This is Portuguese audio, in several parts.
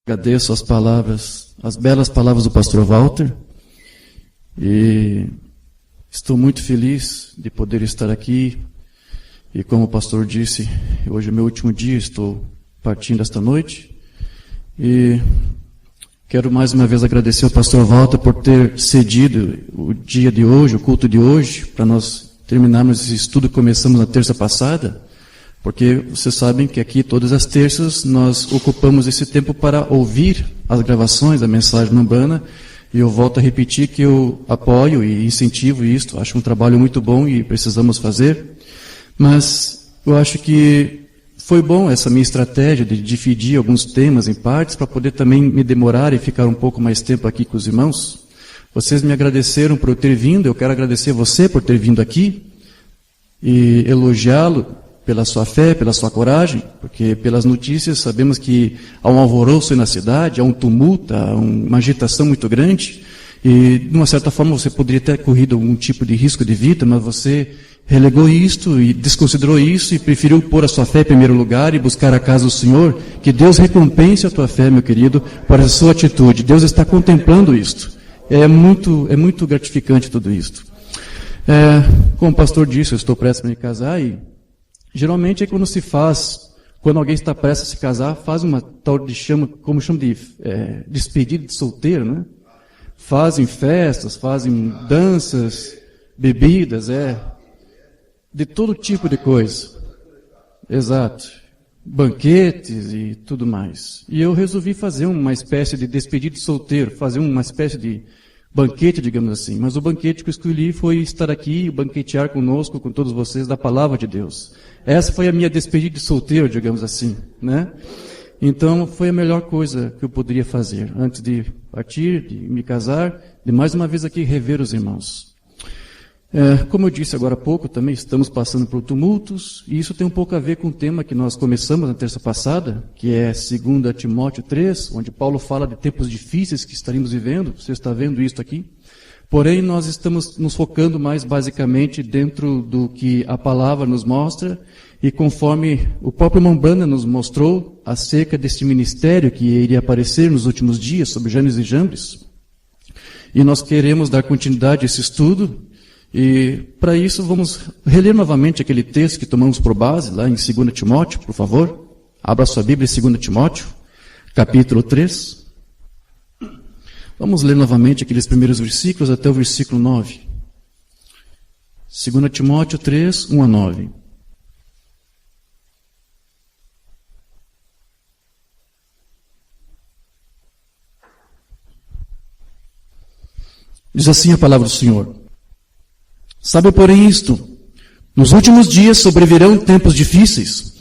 Agradeço as palavras, as belas palavras do pastor Walter, e estou muito feliz de poder estar aqui. E como o pastor disse, hoje é meu último dia, estou partindo esta noite. E quero mais uma vez agradecer ao pastor Walter por ter cedido o dia de hoje, o culto de hoje, para nós terminarmos esse estudo que começamos na terça passada. Porque vocês sabem que aqui todas as terças nós ocupamos esse tempo para ouvir as gravações da mensagem urbana, e eu volto a repetir que eu apoio e incentivo isto, acho um trabalho muito bom e precisamos fazer, mas eu acho que foi bom essa minha estratégia de dividir alguns temas em partes para poder também me demorar e ficar um pouco mais tempo aqui com os irmãos. Vocês me agradeceram por eu ter vindo, eu quero agradecer você por ter vindo aqui e elogiá-lo pela sua fé, pela sua coragem, porque pelas notícias sabemos que há um alvoroço na cidade, há um tumulto, há uma agitação muito grande, e de uma certa forma você poderia ter corrido algum tipo de risco de vida, mas você relegou isto e desconsiderou isso e preferiu pôr a sua fé em primeiro lugar e buscar a casa do Senhor. Que Deus recompense a tua fé, meu querido, por essa sua atitude. Deus está contemplando isto. É muito gratificante tudo isto. Como o pastor disse, eu estou prestes a me casar e geralmente é quando se faz, quando alguém está prestes a se casar, faz uma tal de como chama de despedida de solteiro, né? Fazem festas, fazem danças, bebidas, de todo tipo de coisa. Exato. Banquetes e tudo mais. E eu resolvi fazer uma espécie de despedida de solteiro, fazer uma espécie de banquete, digamos assim. Mas o banquete que eu escolhi foi estar aqui e banquetear conosco, com todos vocês, da palavra de Deus. Essa foi a minha despedida de solteiro, digamos assim, né? Então, foi a melhor coisa que eu poderia fazer, antes de partir, de me casar, de mais uma vez aqui rever os irmãos. Como eu disse agora há pouco, também estamos passando por tumultos, e isso tem um pouco a ver com o tema que nós começamos na terça passada, que é 2 Timóteo 3, onde Paulo fala de tempos difíceis que estaremos vivendo. Você está vendo isso aqui? Porém, nós estamos nos focando mais basicamente dentro do que a palavra nos mostra, e conforme o próprio Mombrana nos mostrou acerca desse ministério que iria aparecer nos últimos dias, sobre Janes e Jambres. E nós queremos dar continuidade a esse estudo, e para isso vamos reler novamente aquele texto que tomamos por base, lá em 2 Timóteo, por favor. Abra sua Bíblia em 2 Timóteo, capítulo 3. Vamos ler novamente aqueles primeiros versículos até o versículo 9. 2 Timóteo 3, 1 a 9. Diz assim a palavra do Senhor. Sabe, porém, isto: nos últimos dias sobrevirão tempos difíceis,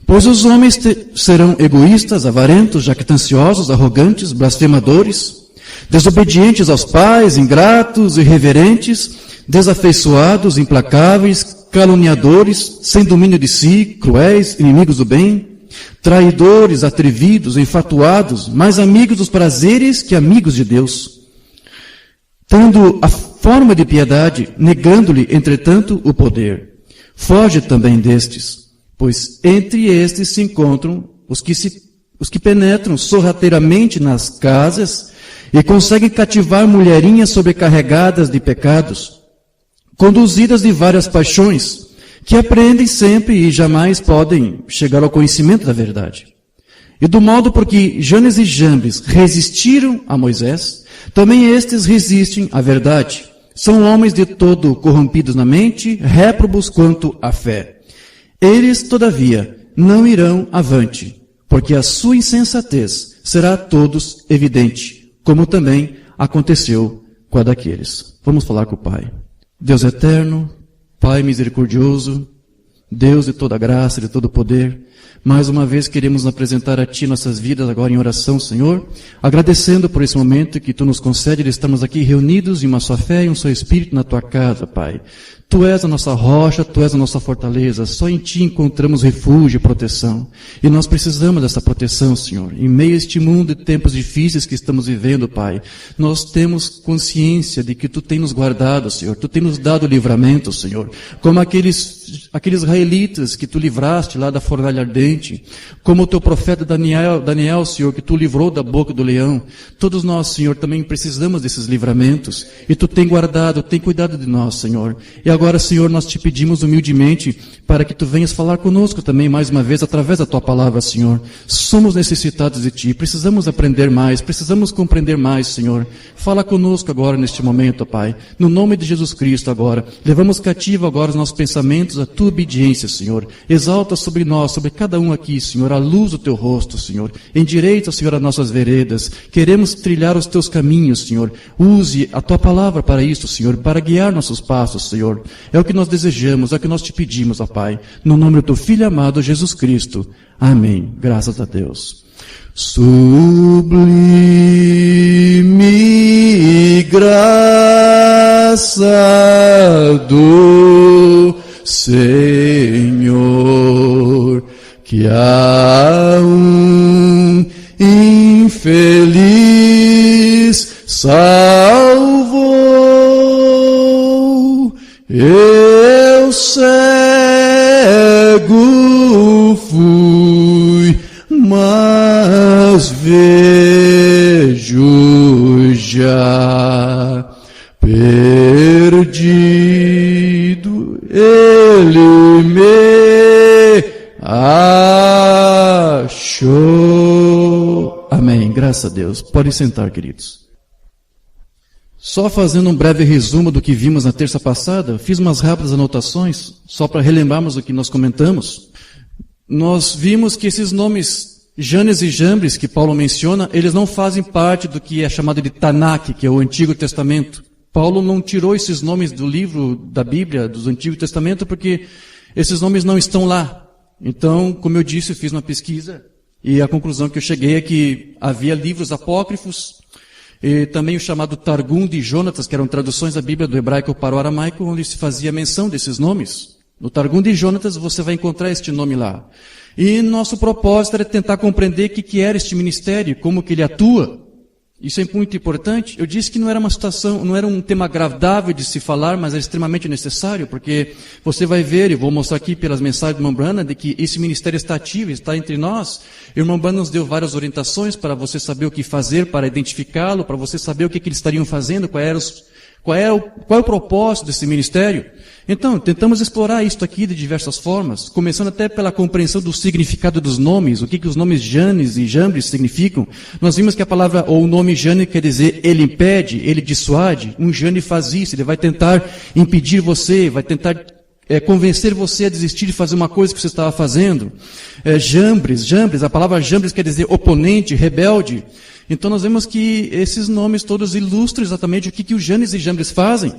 pois os homens serão egoístas, avarentos, jactanciosos, arrogantes, blasfemadores, desobedientes aos pais, ingratos, irreverentes, desafeiçoados, implacáveis, caluniadores, sem domínio de si, cruéis, inimigos do bem, traidores, atrevidos, enfatuados, mais amigos dos prazeres que amigos de Deus, tendo a forma de piedade, negando-lhe, entretanto, o poder. Foge também destes, pois entre estes se encontram os que penetram sorrateiramente nas casas e conseguem cativar mulherinhas sobrecarregadas de pecados, conduzidas de várias paixões, que aprendem sempre e jamais podem chegar ao conhecimento da verdade. E do modo por que Janes e Jambres resistiram a Moisés, também estes resistem à verdade. São homens de todo corrompidos na mente, réprobos quanto à fé. Eles, todavia, não irão avante, porque a sua insensatez será a todos evidente, como também aconteceu com a daqueles. Vamos falar com o Pai. Deus eterno, Pai misericordioso, Deus de toda graça, de todo poder, mais uma vez queremos apresentar a Ti nossas vidas agora em oração, Senhor, agradecendo por esse momento que Tu nos concede de estarmos aqui reunidos em uma só fé e um só Espírito na Tua casa, Pai. Tu és a nossa rocha, Tu és a nossa fortaleza. Só em Ti encontramos refúgio e proteção. E nós precisamos dessa proteção, Senhor. Em meio a este mundo de tempos difíceis que estamos vivendo, Pai, nós temos consciência de que Tu tem nos guardado, Senhor. Tu tem nos dado livramento, Senhor. Como aqueles israelitas que Tu livraste lá da fornalha ardente. Como o Teu profeta Daniel, Senhor, que Tu livrou da boca do leão. Todos nós, Senhor, também precisamos desses livramentos. E Tu tem guardado, tem cuidado de nós, Senhor. E agora, Senhor, nós Te pedimos humildemente para que Tu venhas falar conosco também mais uma vez através da Tua palavra, Senhor. Somos necessitados de Ti, precisamos aprender mais, precisamos compreender mais, Senhor. Fala conosco agora neste momento, Pai. No nome de Jesus Cristo agora. Levamos cativo agora os nossos pensamentos, a Tua obediência, Senhor. Exalta sobre nós, sobre cada um aqui, Senhor, a luz do Teu rosto, Senhor. Endireita, Senhor, as nossas veredas. Queremos trilhar os Teus caminhos, Senhor. Use a Tua palavra para isso, Senhor, para guiar nossos passos, Senhor. É o que nós desejamos, é o que nós Te pedimos, ó Pai. No nome do Teu Filho amado, Jesus Cristo. Amém. Graças a Deus. Sublime graça do Senhor, que a um infeliz salvou. Eu cego fui, mas vejo já. Perdido, Ele me achou. Amém. Graças a Deus. Podem sentar, queridos. Só fazendo um breve resumo do que vimos na terça passada, fiz umas rápidas anotações, só para relembrarmos o que nós comentamos. Nós vimos que esses nomes Janes e Jambres que Paulo menciona, eles não fazem parte do que é chamado de Tanakh, que é o Antigo Testamento. Paulo não tirou esses nomes do livro da Bíblia, do Antigo Testamento, porque esses nomes não estão lá. Então, como eu disse, eu fiz uma pesquisa e a conclusão que eu cheguei é que havia livros apócrifos, e também o chamado Targum de Jonatas, que eram traduções da Bíblia do hebraico para o aramaico, onde se fazia menção desses nomes. No Targum de Jonatas você vai encontrar este nome lá. E nosso propósito era tentar compreender o que era este ministério, como que ele atua. Isso é muito importante. Eu disse que não era uma situação, não era um tema agradável de se falar, mas é extremamente necessário, porque você vai ver, e vou mostrar aqui pelas mensagens do irmão Branham, de que esse ministério está ativo, está entre nós. O irmão Branham nos deu várias orientações para você saber o que fazer, para identificá-lo, para você saber o que eles estariam fazendo, qual é o propósito desse ministério. Então, tentamos explorar isto aqui de diversas formas, começando até pela compreensão do significado dos nomes, o que os nomes Janes e Jambres significam. Nós vimos que a palavra, ou o nome Jane quer dizer, ele impede, ele dissuade. Um Jane faz isso, ele vai tentar impedir você, vai tentar convencer você a desistir de fazer uma coisa que você estava fazendo. Jambres, a palavra Jambres quer dizer oponente, rebelde. Então nós vemos que esses nomes todos ilustram exatamente o que os Janes e Jambres fazem.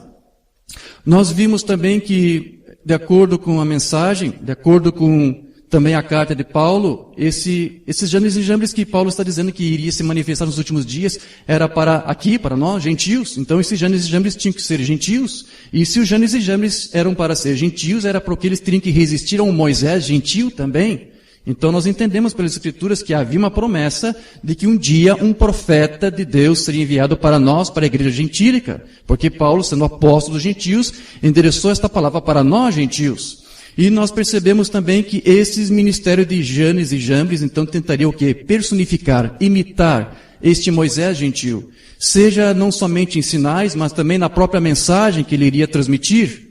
Nós vimos também que, de acordo com a mensagem, de acordo com também a carta de Paulo, esses Janes e Jambres que Paulo está dizendo que iria se manifestar nos últimos dias, era para nós, gentios. Então esses Janes e Jambres tinham que ser gentios. E se os Janes e Jambres eram para ser gentios, era porque eles teriam que resistir a um Moisés gentio também. Então nós entendemos pelas Escrituras que havia uma promessa de que um dia um profeta de Deus seria enviado para nós, para a igreja gentílica, porque Paulo, sendo apóstolo dos gentios, endereçou esta palavra para nós, gentios. E nós percebemos também que esses ministérios de Janes e Jambres, então, tentariam o quê? Personificar, imitar este Moisés gentio, seja não somente em sinais, mas também na própria mensagem que ele iria transmitir.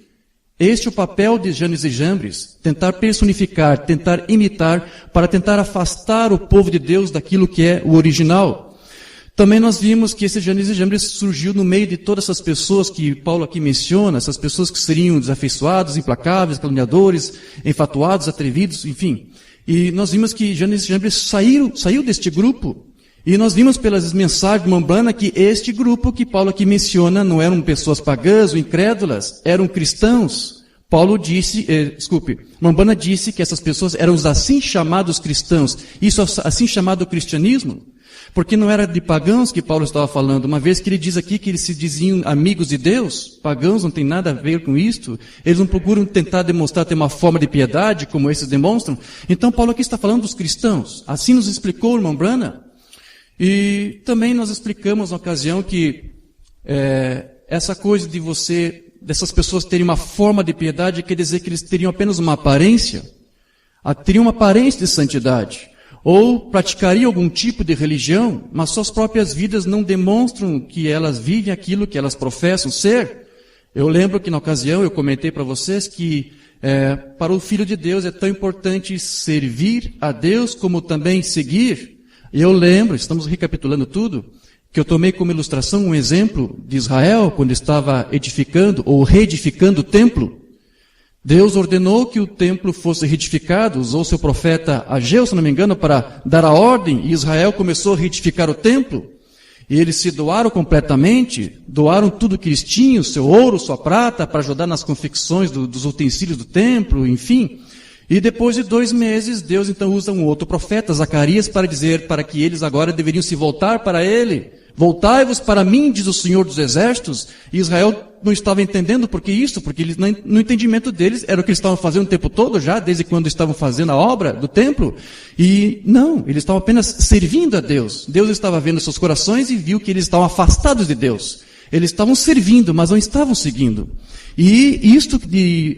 Este é o papel de Janes e Jambres, tentar personificar, tentar imitar, para tentar afastar o povo de Deus daquilo que é o original. Também nós vimos que esse Janes e Jambres surgiu no meio de todas essas pessoas que Paulo aqui menciona, essas pessoas que seriam desafeiçoados, implacáveis, caluniadores, enfatuados, atrevidos, enfim. E nós vimos que Janes e Jambres saiu deste grupo. E nós vimos pelas mensagens de Mambana que este grupo que Paulo aqui menciona não eram pessoas pagãs ou incrédulas, eram cristãos. Mambana disse que essas pessoas eram os assim chamados cristãos. Isso assim chamado cristianismo. Porque não era de pagãos que Paulo estava falando, uma vez que ele diz aqui que eles se diziam amigos de Deus. Pagãos não tem nada a ver com isto. Eles não procuram tentar demonstrar ter uma forma de piedade, como esses demonstram. Então Paulo aqui está falando dos cristãos. Assim nos explicou o irmão Branham. E também nós explicamos na ocasião que essa coisa dessas pessoas terem uma forma de piedade, quer dizer que eles teriam apenas uma aparência. Teriam uma aparência de santidade. Ou praticariam algum tipo de religião, mas suas próprias vidas não demonstram que elas vivem aquilo que elas professam ser. Eu lembro que na ocasião eu comentei para vocês que para o Filho de Deus é tão importante servir a Deus como também seguir. E eu lembro, estamos recapitulando tudo, que eu tomei como ilustração um exemplo de Israel quando estava edificando ou reedificando o templo. Deus ordenou que o templo fosse reedificado, usou seu profeta Ageu, se não me engano, para dar a ordem, e Israel começou a reedificar o templo. E eles se doaram completamente, doaram tudo que eles tinham, seu ouro, sua prata, para ajudar nas confecções dos utensílios do templo, enfim. E depois de 2 meses, Deus então usa um outro profeta, Zacarias, para dizer para que eles agora deveriam se voltar para ele. Voltai-vos para mim, diz o Senhor dos Exércitos. E Israel não estava entendendo por que isso, porque eles, no entendimento deles era o que eles estavam fazendo o tempo todo já, desde quando estavam fazendo a obra do templo. E não, eles estavam apenas servindo a Deus. Deus estava vendo seus corações e viu que eles estavam afastados de Deus. Eles estavam servindo, mas não estavam seguindo. E isto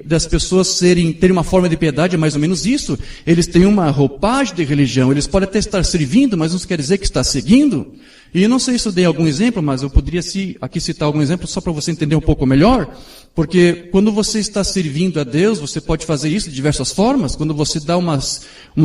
das pessoas terem uma forma de piedade é mais ou menos isso. Eles têm uma roupagem de religião. Eles podem até estar servindo, mas não quer dizer que está seguindo. E eu não sei se eu dei algum exemplo, mas eu poderia aqui citar algum exemplo só para você entender um pouco melhor. Porque quando você está servindo a Deus, você pode fazer isso de diversas formas. Quando você dá uma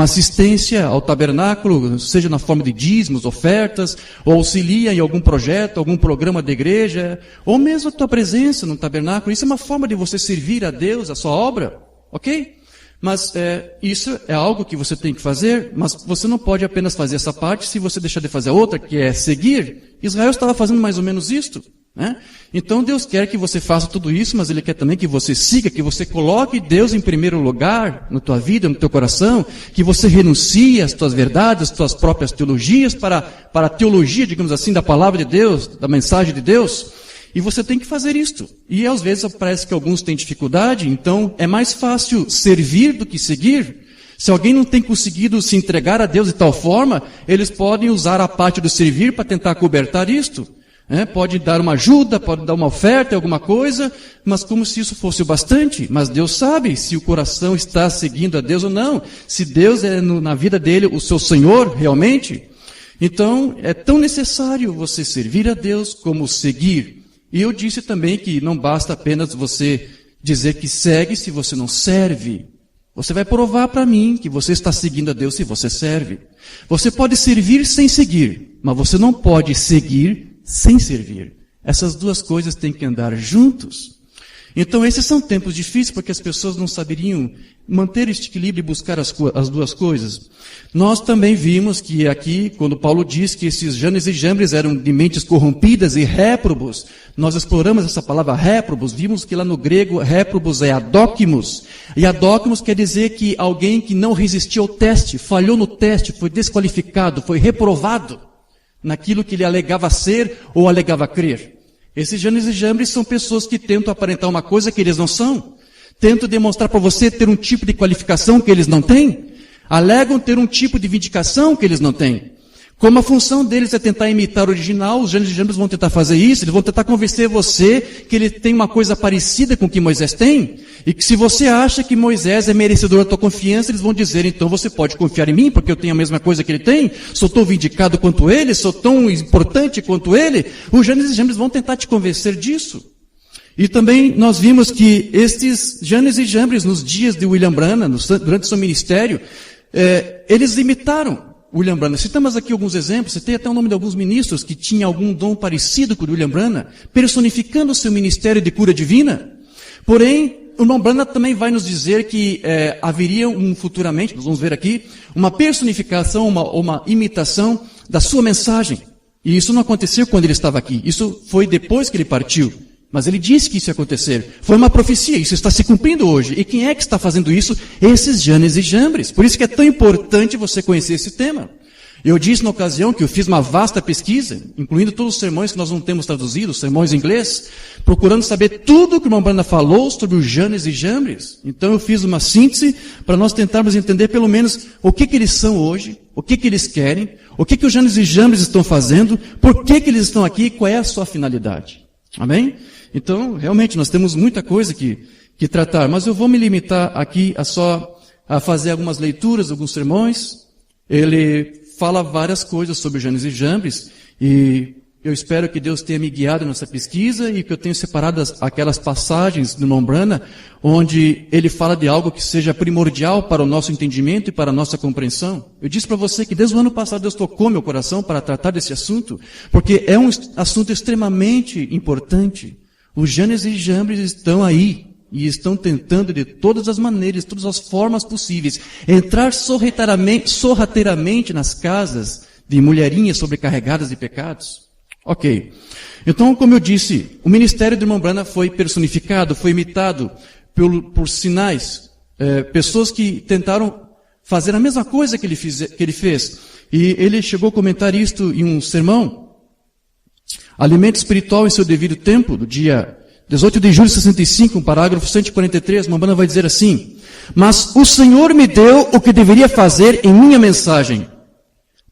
assistência ao tabernáculo, seja na forma de dízimos, ofertas, ou auxilia em algum projeto, algum programa da igreja, ou mesmo a tua presença no tabernáculo, isso é uma forma de você servir a Deus, a sua obra, ok? Mas isso é algo que você tem que fazer, mas você não pode apenas fazer essa parte se você deixar de fazer a outra, que é seguir. Israel estava fazendo mais ou menos isto. Né? Então Deus quer que você faça tudo isso, mas Ele quer também que você siga, que você coloque Deus em primeiro lugar na tua vida, no teu coração, que você renuncie às tuas verdades, às tuas próprias teologias, para a teologia, digamos assim, da palavra de Deus, da mensagem de Deus. E você tem que fazer isto. E às vezes parece que alguns têm dificuldade, então é mais fácil servir do que seguir. Se alguém não tem conseguido se entregar a Deus de tal forma, eles podem usar a parte do servir para tentar cobertar isto. Pode dar uma ajuda, pode dar uma oferta, alguma coisa, mas como se isso fosse o bastante. Mas Deus sabe se o coração está seguindo a Deus ou não. Se Deus é na vida dele o seu Senhor realmente. Então é tão necessário você servir a Deus como seguir. E eu disse também que não basta apenas você dizer que segue se você não serve. Você vai provar para mim que você está seguindo a Deus se você serve. Você pode servir sem seguir, mas você não pode seguir sem servir. Essas duas coisas têm que andar juntos. Então esses são tempos difíceis porque as pessoas não saberiam manter este equilíbrio e buscar as duas coisas. Nós também vimos que aqui, quando Paulo diz que esses Janes e Jambres eram de mentes corrompidas e réprobos, nós exploramos essa palavra réprobos, vimos que lá no grego réprobos é adóquimos. E adóquimos quer dizer que alguém que não resistiu ao teste, falhou no teste, foi desqualificado, foi reprovado naquilo que ele alegava ser ou alegava crer. Esses Janes e Jambres são pessoas que tentam aparentar uma coisa que eles não são. Tentam demonstrar para você ter um tipo de qualificação que eles não têm. Alegam ter um tipo de vindicação que eles não têm. Como a função deles é tentar imitar o original, os Janes e Jambres vão tentar fazer isso, eles vão tentar convencer você que ele tem uma coisa parecida com o que Moisés tem, e que se você acha que Moisés é merecedor da tua confiança, eles vão dizer, então você pode confiar em mim, porque eu tenho a mesma coisa que ele tem, sou tão vindicado quanto ele, sou tão importante quanto ele. Os Janes e Jambres vão tentar te convencer disso. E também nós vimos que estes Janes e Jambres, nos dias de William Branham, durante seu ministério, eles imitaram William Branham. Citamos aqui alguns exemplos, citei até o nome de alguns ministros que tinham algum dom parecido com o de William Branham, personificando o seu ministério de cura divina. Porém, o irmão Branham também vai nos dizer que haveria futuramente, nós vamos ver aqui, uma personificação, uma imitação da sua mensagem. E isso não aconteceu quando ele estava aqui, isso foi depois que ele partiu. Mas ele disse que isso ia acontecer. Foi uma profecia, isso está se cumprindo hoje. E quem é que está fazendo isso? Esses Janes e Jambres. Por isso que é tão importante você conhecer esse tema. Eu disse na ocasião que eu fiz uma vasta pesquisa, incluindo todos os sermões que nós não temos traduzidos, sermões em inglês, procurando saber tudo que o irmão Brana falou sobre os Janes e Jambres. Então eu fiz uma síntese para nós tentarmos entender pelo menos o que eles são hoje, o que eles querem, o que os Janes e Jambres estão fazendo, por que eles estão aqui e qual é a sua finalidade. Amém? Então, realmente, nós temos muita coisa que tratar, mas eu vou me limitar aqui a fazer algumas leituras, alguns sermões. Ele fala várias coisas sobre Janes e Jambres, e eu espero que Deus tenha me guiado nessa pesquisa e que eu tenha separado aquelas passagens do irmão Brana, onde ele fala de algo que seja primordial para o nosso entendimento e para a nossa compreensão. Eu disse para você que desde o ano passado Deus tocou meu coração para tratar desse assunto, porque é um assunto extremamente importante. Os Janes e Jambres estão aí, e estão tentando de todas as maneiras, todas as formas possíveis, entrar sorrateiramente nas casas de mulherinhas sobrecarregadas de pecados. Ok. Então, como eu disse, o ministério do irmão Brana foi personificado, foi imitado por sinais, pessoas que tentaram fazer a mesma coisa que ele fez. E ele chegou a comentar isto em um sermão, Alimento Espiritual em Seu Devido Tempo, do dia 18 de julho de 65, parágrafo 143, irmão Brana vai dizer assim: mas o Senhor me deu o que deveria fazer em minha mensagem.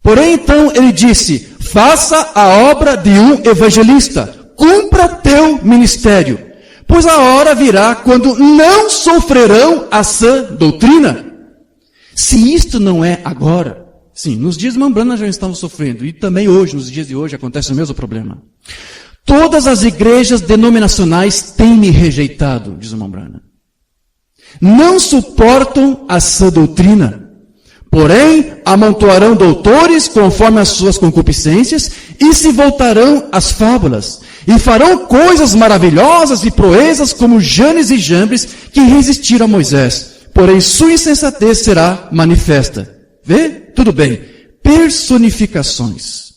Porém, então, ele disse: faça a obra de um evangelista, cumpra teu ministério, pois a hora virá quando não sofrerão a sã doutrina. Se isto não é agora, sim, nos dias de irmão Brana já estavam sofrendo, e também hoje, nos dias de hoje, acontece o mesmo problema. Todas as igrejas denominacionais têm me rejeitado, diz o irmão Brana. Não suportam a sã doutrina. Porém, amontoarão doutores conforme as suas concupiscências e se voltarão às fábulas. E farão coisas maravilhosas e proezas como Janes e Jambres que resistiram a Moisés. Porém, sua insensatez será manifesta. Vê? Tudo bem. Personificações.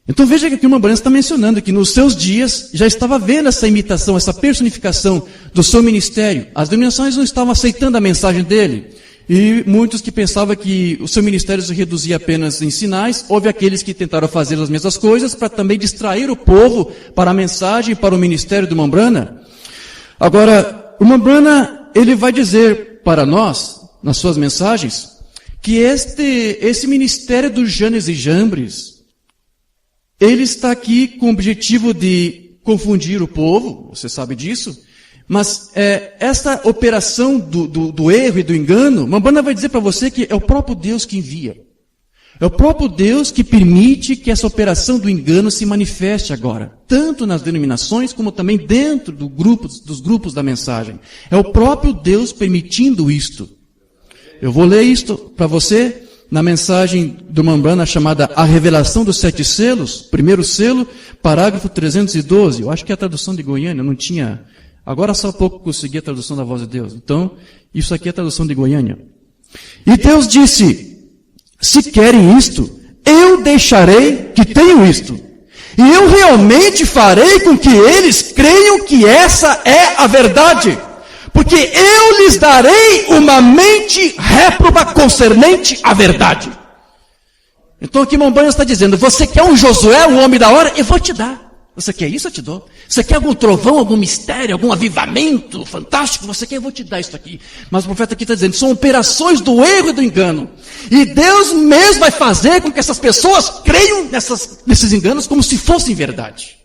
Então veja que aqui o irmão Brana está mencionando que nos seus dias já estava vendo essa imitação, essa personificação do seu ministério. As denominações não estavam aceitando a mensagem dele. E muitos que pensavam que o seu ministério se reduzia apenas em sinais, houve aqueles que tentaram fazer as mesmas coisas para também distrair o povo para a mensagem e para o ministério do irmão Brana. Agora, o irmão Brana, ele vai dizer para nós, nas suas mensagens, que esse ministério dos Janes e Jambres, ele está aqui com o objetivo de confundir o povo, você sabe disso, mas essa operação do erro e do engano, Mambana vai dizer para você que é o próprio Deus que envia. É o próprio Deus que permite que essa operação do engano se manifeste agora, tanto nas denominações como também dentro dos grupos da mensagem. É o próprio Deus permitindo isto. Eu vou ler isto para você na mensagem do Mambana chamada A Revelação dos Sete Selos, primeiro selo, parágrafo 312. Eu acho que é a tradução de Goiânia, não tinha... Agora só há pouco consegui a tradução da Voz de Deus. Então, isso aqui é a tradução de Goiânia. E Deus disse: se querem isto, eu deixarei que tenham isto. E eu realmente farei com que eles creiam que essa é a verdade. Porque eu lhes darei uma mente réproba concernente à verdade. Então aqui Mambana está dizendo: você quer um Josué, um homem da hora? Eu vou te dar. Você quer isso? Eu te dou. Você quer algum trovão, algum mistério, algum avivamento fantástico? Você quer? Eu vou te dar isso aqui. Mas o profeta aqui está dizendo, são operações do erro e do engano. E Deus mesmo vai fazer com que essas pessoas creiam nesses enganos como se fossem verdade.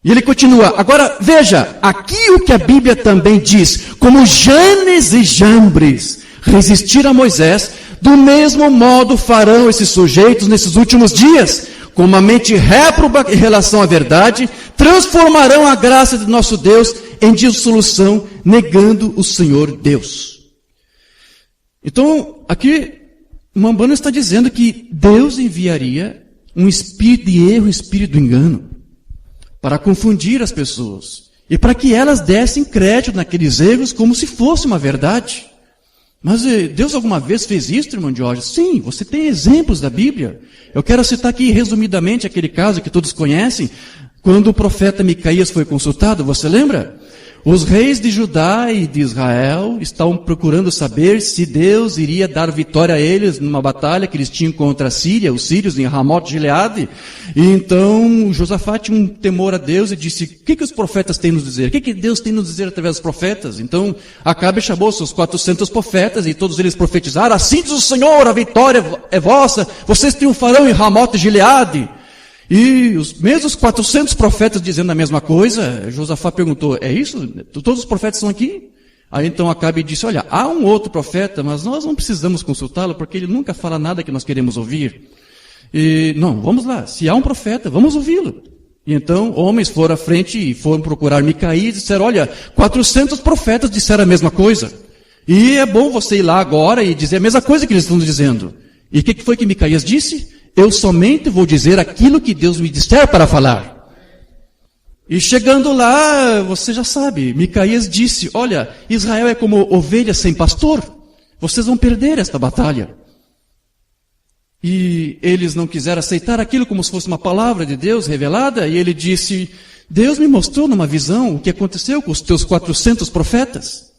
E ele continua, agora veja, aqui o que a Bíblia também diz, como Janes e Jambres resistiram a Moisés, do mesmo modo farão esses sujeitos nesses últimos dias, com uma mente réproba em relação à verdade, transformarão a graça de nosso Deus em dissolução, negando o Senhor Deus. Então, aqui, Mambana está dizendo que Deus enviaria um espírito de erro, um espírito do engano, para confundir as pessoas, e para que elas dessem crédito naqueles erros como se fosse uma verdade. Mas Deus alguma vez fez isso, irmão Jorge? Sim, você tem exemplos da Bíblia. Eu quero citar aqui resumidamente aquele caso que todos conhecem, quando o profeta Micaías foi consultado, você lembra? Os reis de Judá e de Israel estavam procurando saber se Deus iria dar vitória a eles numa batalha que eles tinham contra a Síria, os sírios em Ramote Gileade. E então Josafá tinha um temor a Deus e disse: o que os profetas têm a nos dizer? O que Deus tem a nos dizer através dos profetas? Então Acabe chamou seus 400 profetas e todos eles profetizaram: assim diz o Senhor, a vitória é vossa, vocês triunfarão em Ramote Gileade. E os mesmos 400 profetas dizendo a mesma coisa, Josafá perguntou: é isso? Todos os profetas estão aqui? Aí então Acabe disse: olha, há um outro profeta, mas nós não precisamos consultá-lo, porque ele nunca fala nada que nós queremos ouvir. E, não, vamos lá, se há um profeta, vamos ouvi-lo. E então homens foram à frente e foram procurar Micaías e disseram: olha, 400 profetas disseram a mesma coisa. E é bom você ir lá agora e dizer a mesma coisa que eles estão dizendo. E o que foi que Micaías disse? Eu somente vou dizer aquilo que Deus me disser para falar. E chegando lá, você já sabe, Micaías disse: olha, Israel é como ovelha sem pastor. Vocês vão perder esta batalha. E eles não quiseram aceitar aquilo como se fosse uma palavra de Deus revelada. E ele disse: Deus me mostrou numa visão o que aconteceu com os teus 400 profetas.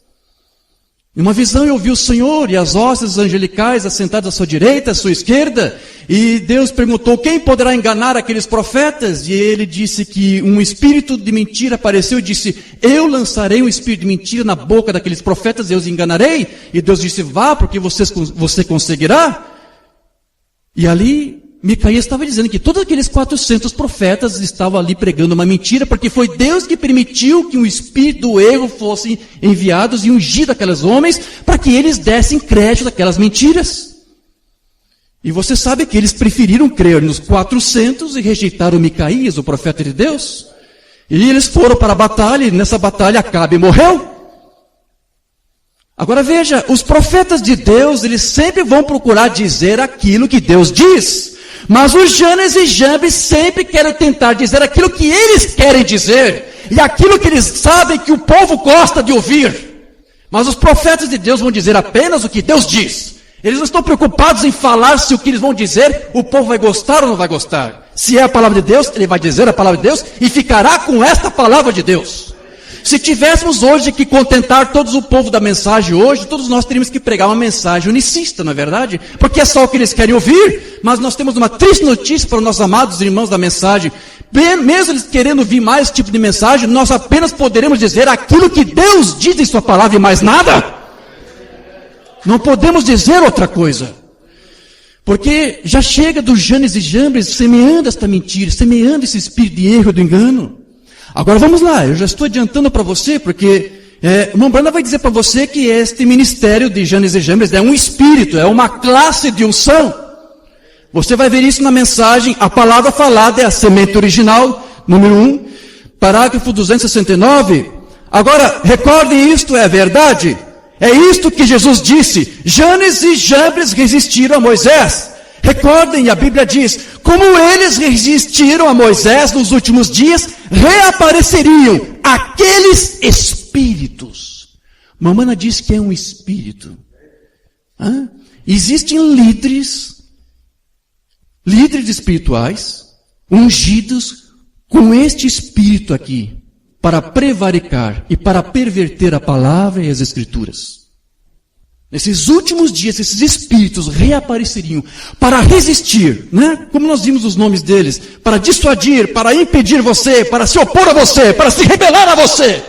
Em uma visão eu vi o Senhor e as hostes angelicais assentadas à sua direita, à sua esquerda. E Deus perguntou: quem poderá enganar aqueles profetas? E ele disse que um espírito de mentira apareceu e disse: eu lançarei um espírito de mentira na boca daqueles profetas e eu os enganarei. E Deus disse: vá, porque você conseguirá. E ali Micaías estava dizendo que todos aqueles 400 profetas estavam ali pregando uma mentira, porque foi Deus que permitiu que um espírito do erro fosse enviados e ungido aqueles homens, para que eles dessem crédito àquelas mentiras. E você sabe que eles preferiram crer nos 400 e rejeitaram Micaías, o profeta de Deus. E eles foram para a batalha, e nessa batalha Acabe morreu. Agora veja, os profetas de Deus, eles sempre vão procurar dizer aquilo que Deus diz. Mas os Janes e Jambres sempre querem tentar dizer aquilo que eles querem dizer. E aquilo que eles sabem que o povo gosta de ouvir. Mas os profetas de Deus vão dizer apenas o que Deus diz. Eles não estão preocupados em falar se o que eles vão dizer, o povo vai gostar ou não vai gostar. Se é a palavra de Deus, ele vai dizer a palavra de Deus e ficará com esta palavra de Deus. Se tivéssemos hoje que contentar todos o povo da mensagem hoje, todos nós teríamos que pregar uma mensagem unicista, não é verdade? Porque é só o que eles querem ouvir, mas nós temos uma triste notícia para os nossos amados irmãos da mensagem. Mesmo eles querendo ouvir mais tipo de mensagem, nós apenas poderemos dizer aquilo que Deus diz em sua palavra e mais nada. Não podemos dizer outra coisa. Porque já chega dos Janes e Jambres semeando esta mentira, semeando esse espírito de erro e do engano. Agora vamos lá, eu já estou adiantando para você, porque o Mombrana vai dizer para você que este ministério de Janes e Jambres é um espírito, é uma classe de unção. Você vai ver isso na mensagem, a palavra falada é a semente original, número 1, parágrafo 269. Agora, recordem isto, é verdade? É isto que Jesus disse: Janes e Jambres resistiram a Moisés. Recordem, a Bíblia diz: como eles resistiram a Moisés nos últimos dias, reapareceriam aqueles espíritos. Mamana diz que é um espírito. Existem líderes espirituais, ungidos com este espírito aqui, para prevaricar e para perverter a palavra e as escrituras. Nesses últimos dias, esses espíritos reapareceriam para resistir, né? Como nós vimos os nomes deles, para dissuadir, para impedir você, para se opor a você, para se rebelar a você.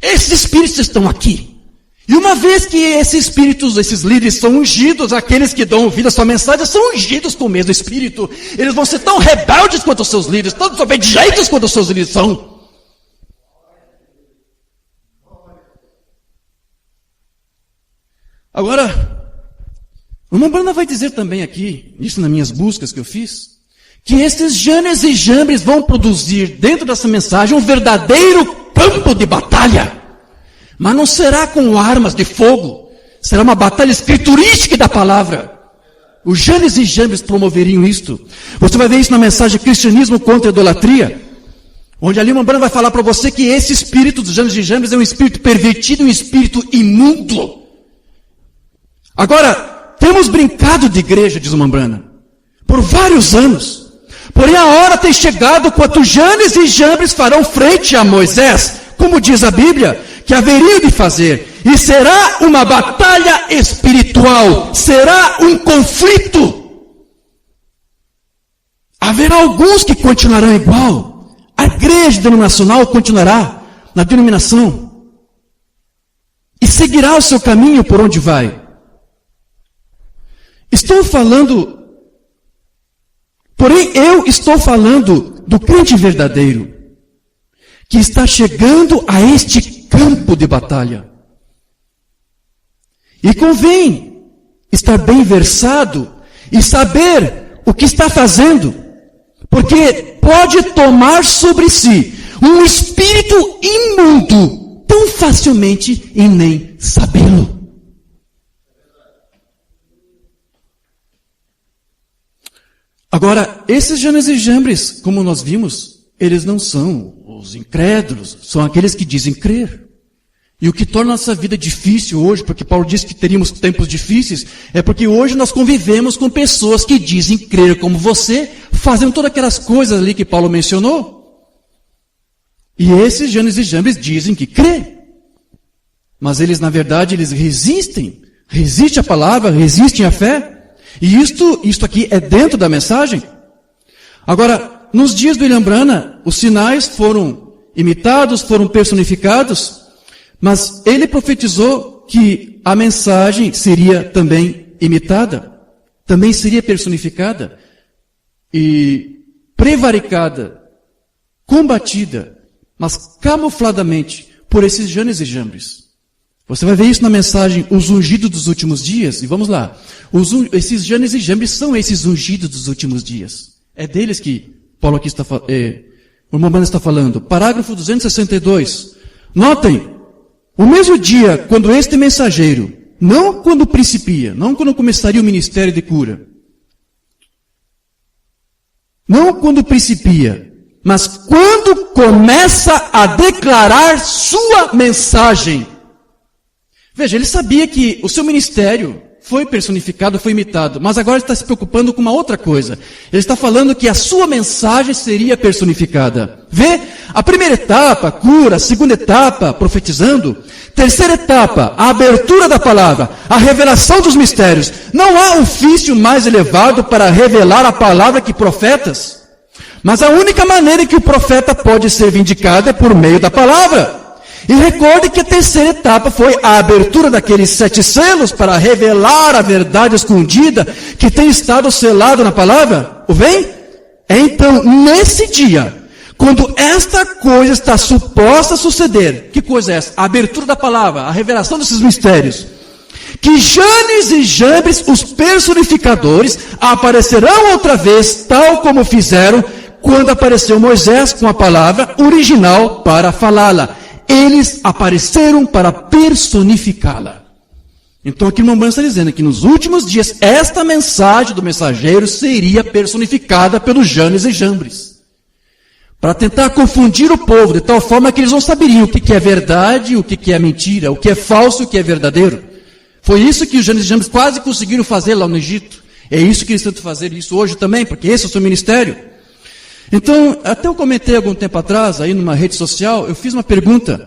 Esses espíritos estão aqui. E uma vez que esses espíritos, esses líderes são ungidos, aqueles que dão ouvido à sua mensagem são ungidos com o mesmo espírito. Eles vão ser tão rebeldes quanto os seus líderes, tão desobedientes quanto os seus líderes são. Agora, o Mombrana vai dizer também aqui, isso nas minhas buscas que eu fiz, que esses Janes e Jambres vão produzir dentro dessa mensagem um verdadeiro campo de batalha. Mas não será com armas de fogo, será uma batalha escriturística da palavra. Os Janes e Jambres promoveriam isto. Você vai ver isso na mensagem Cristianismo contra a Idolatria, onde ali o Mombrana vai falar para você que esse espírito dos Janes e Jambres é um espírito pervertido, um espírito imundo. Agora, temos brincado de igreja, diz o Mombrana, por vários anos. Porém, a hora tem chegado quando Janes e Jambres farão frente a Moisés, como diz a Bíblia, que haveria de fazer. E será uma batalha espiritual, será um conflito. Haverá alguns que continuarão igual. A igreja denominacional continuará na denominação. E seguirá o seu caminho por onde vai. Porém eu estou falando do crente verdadeiro, que está chegando a este campo de batalha. E convém estar bem versado e saber o que está fazendo, porque pode tomar sobre si um espírito imundo tão facilmente e nem sabê-lo. Agora, esses Janes e Jambres, como nós vimos, eles não são os incrédulos, são aqueles que dizem crer. E o que torna a nossa vida difícil hoje, porque Paulo disse que teríamos tempos difíceis, é porque hoje nós convivemos com pessoas que dizem crer como você, fazendo todas aquelas coisas ali que Paulo mencionou. E esses Janes e Jambres dizem que crê. Mas eles, na verdade, eles resistem à palavra, resistem à fé. E isto aqui é dentro da mensagem. Agora, nos dias do William Branham, os sinais foram imitados, foram personificados, mas ele profetizou que a mensagem seria também imitada, também seria personificada e prevaricada, combatida, mas camufladamente por esses Janes e Jambres. Você vai ver isso na mensagem, os ungidos dos últimos dias. E vamos lá. Esses Janes e Jambres são esses ungidos dos últimos dias. É deles que Paulo aqui está o irmão Branham está falando. Parágrafo 262. Notem, o mesmo dia, quando este mensageiro, não quando principia, não quando começaria o ministério de cura, não quando principia, mas quando começa a declarar sua mensagem. Veja, ele sabia que o seu ministério foi personificado, foi imitado, mas agora ele está se preocupando com uma outra coisa. Ele está falando que a sua mensagem seria personificada. Vê? A primeira etapa, cura, a segunda etapa, profetizando. Terceira etapa, a abertura da palavra, a revelação dos mistérios. Não há ofício mais elevado para revelar a palavra que profetas. Mas a única maneira que o profeta pode ser vindicado é por meio da palavra. E recorde que a terceira etapa foi a abertura daqueles 7 selos para revelar a verdade escondida que tem estado selado na palavra. O vem? Então, nesse dia, quando esta coisa está suposta a suceder, que coisa é essa? A abertura da palavra, a revelação desses mistérios. Que Janes e Jambres, os personificadores, aparecerão outra vez, tal como fizeram quando apareceu Moisés com a palavra original para falá-la. Eles apareceram para personificá-la. Então aqui o irmão Branham está dizendo que nos últimos dias, esta mensagem do mensageiro seria personificada pelos Janes e Jambres. Para tentar confundir o povo, de tal forma que eles não saberiam o que é verdade, o que é mentira, o que é falso e o que é verdadeiro. Foi isso que os Janes e Jambres quase conseguiram fazer lá no Egito. É isso que eles tentam fazer isso hoje também, porque esse é o seu ministério. Então, até eu comentei algum tempo atrás, aí numa rede social, eu fiz uma pergunta.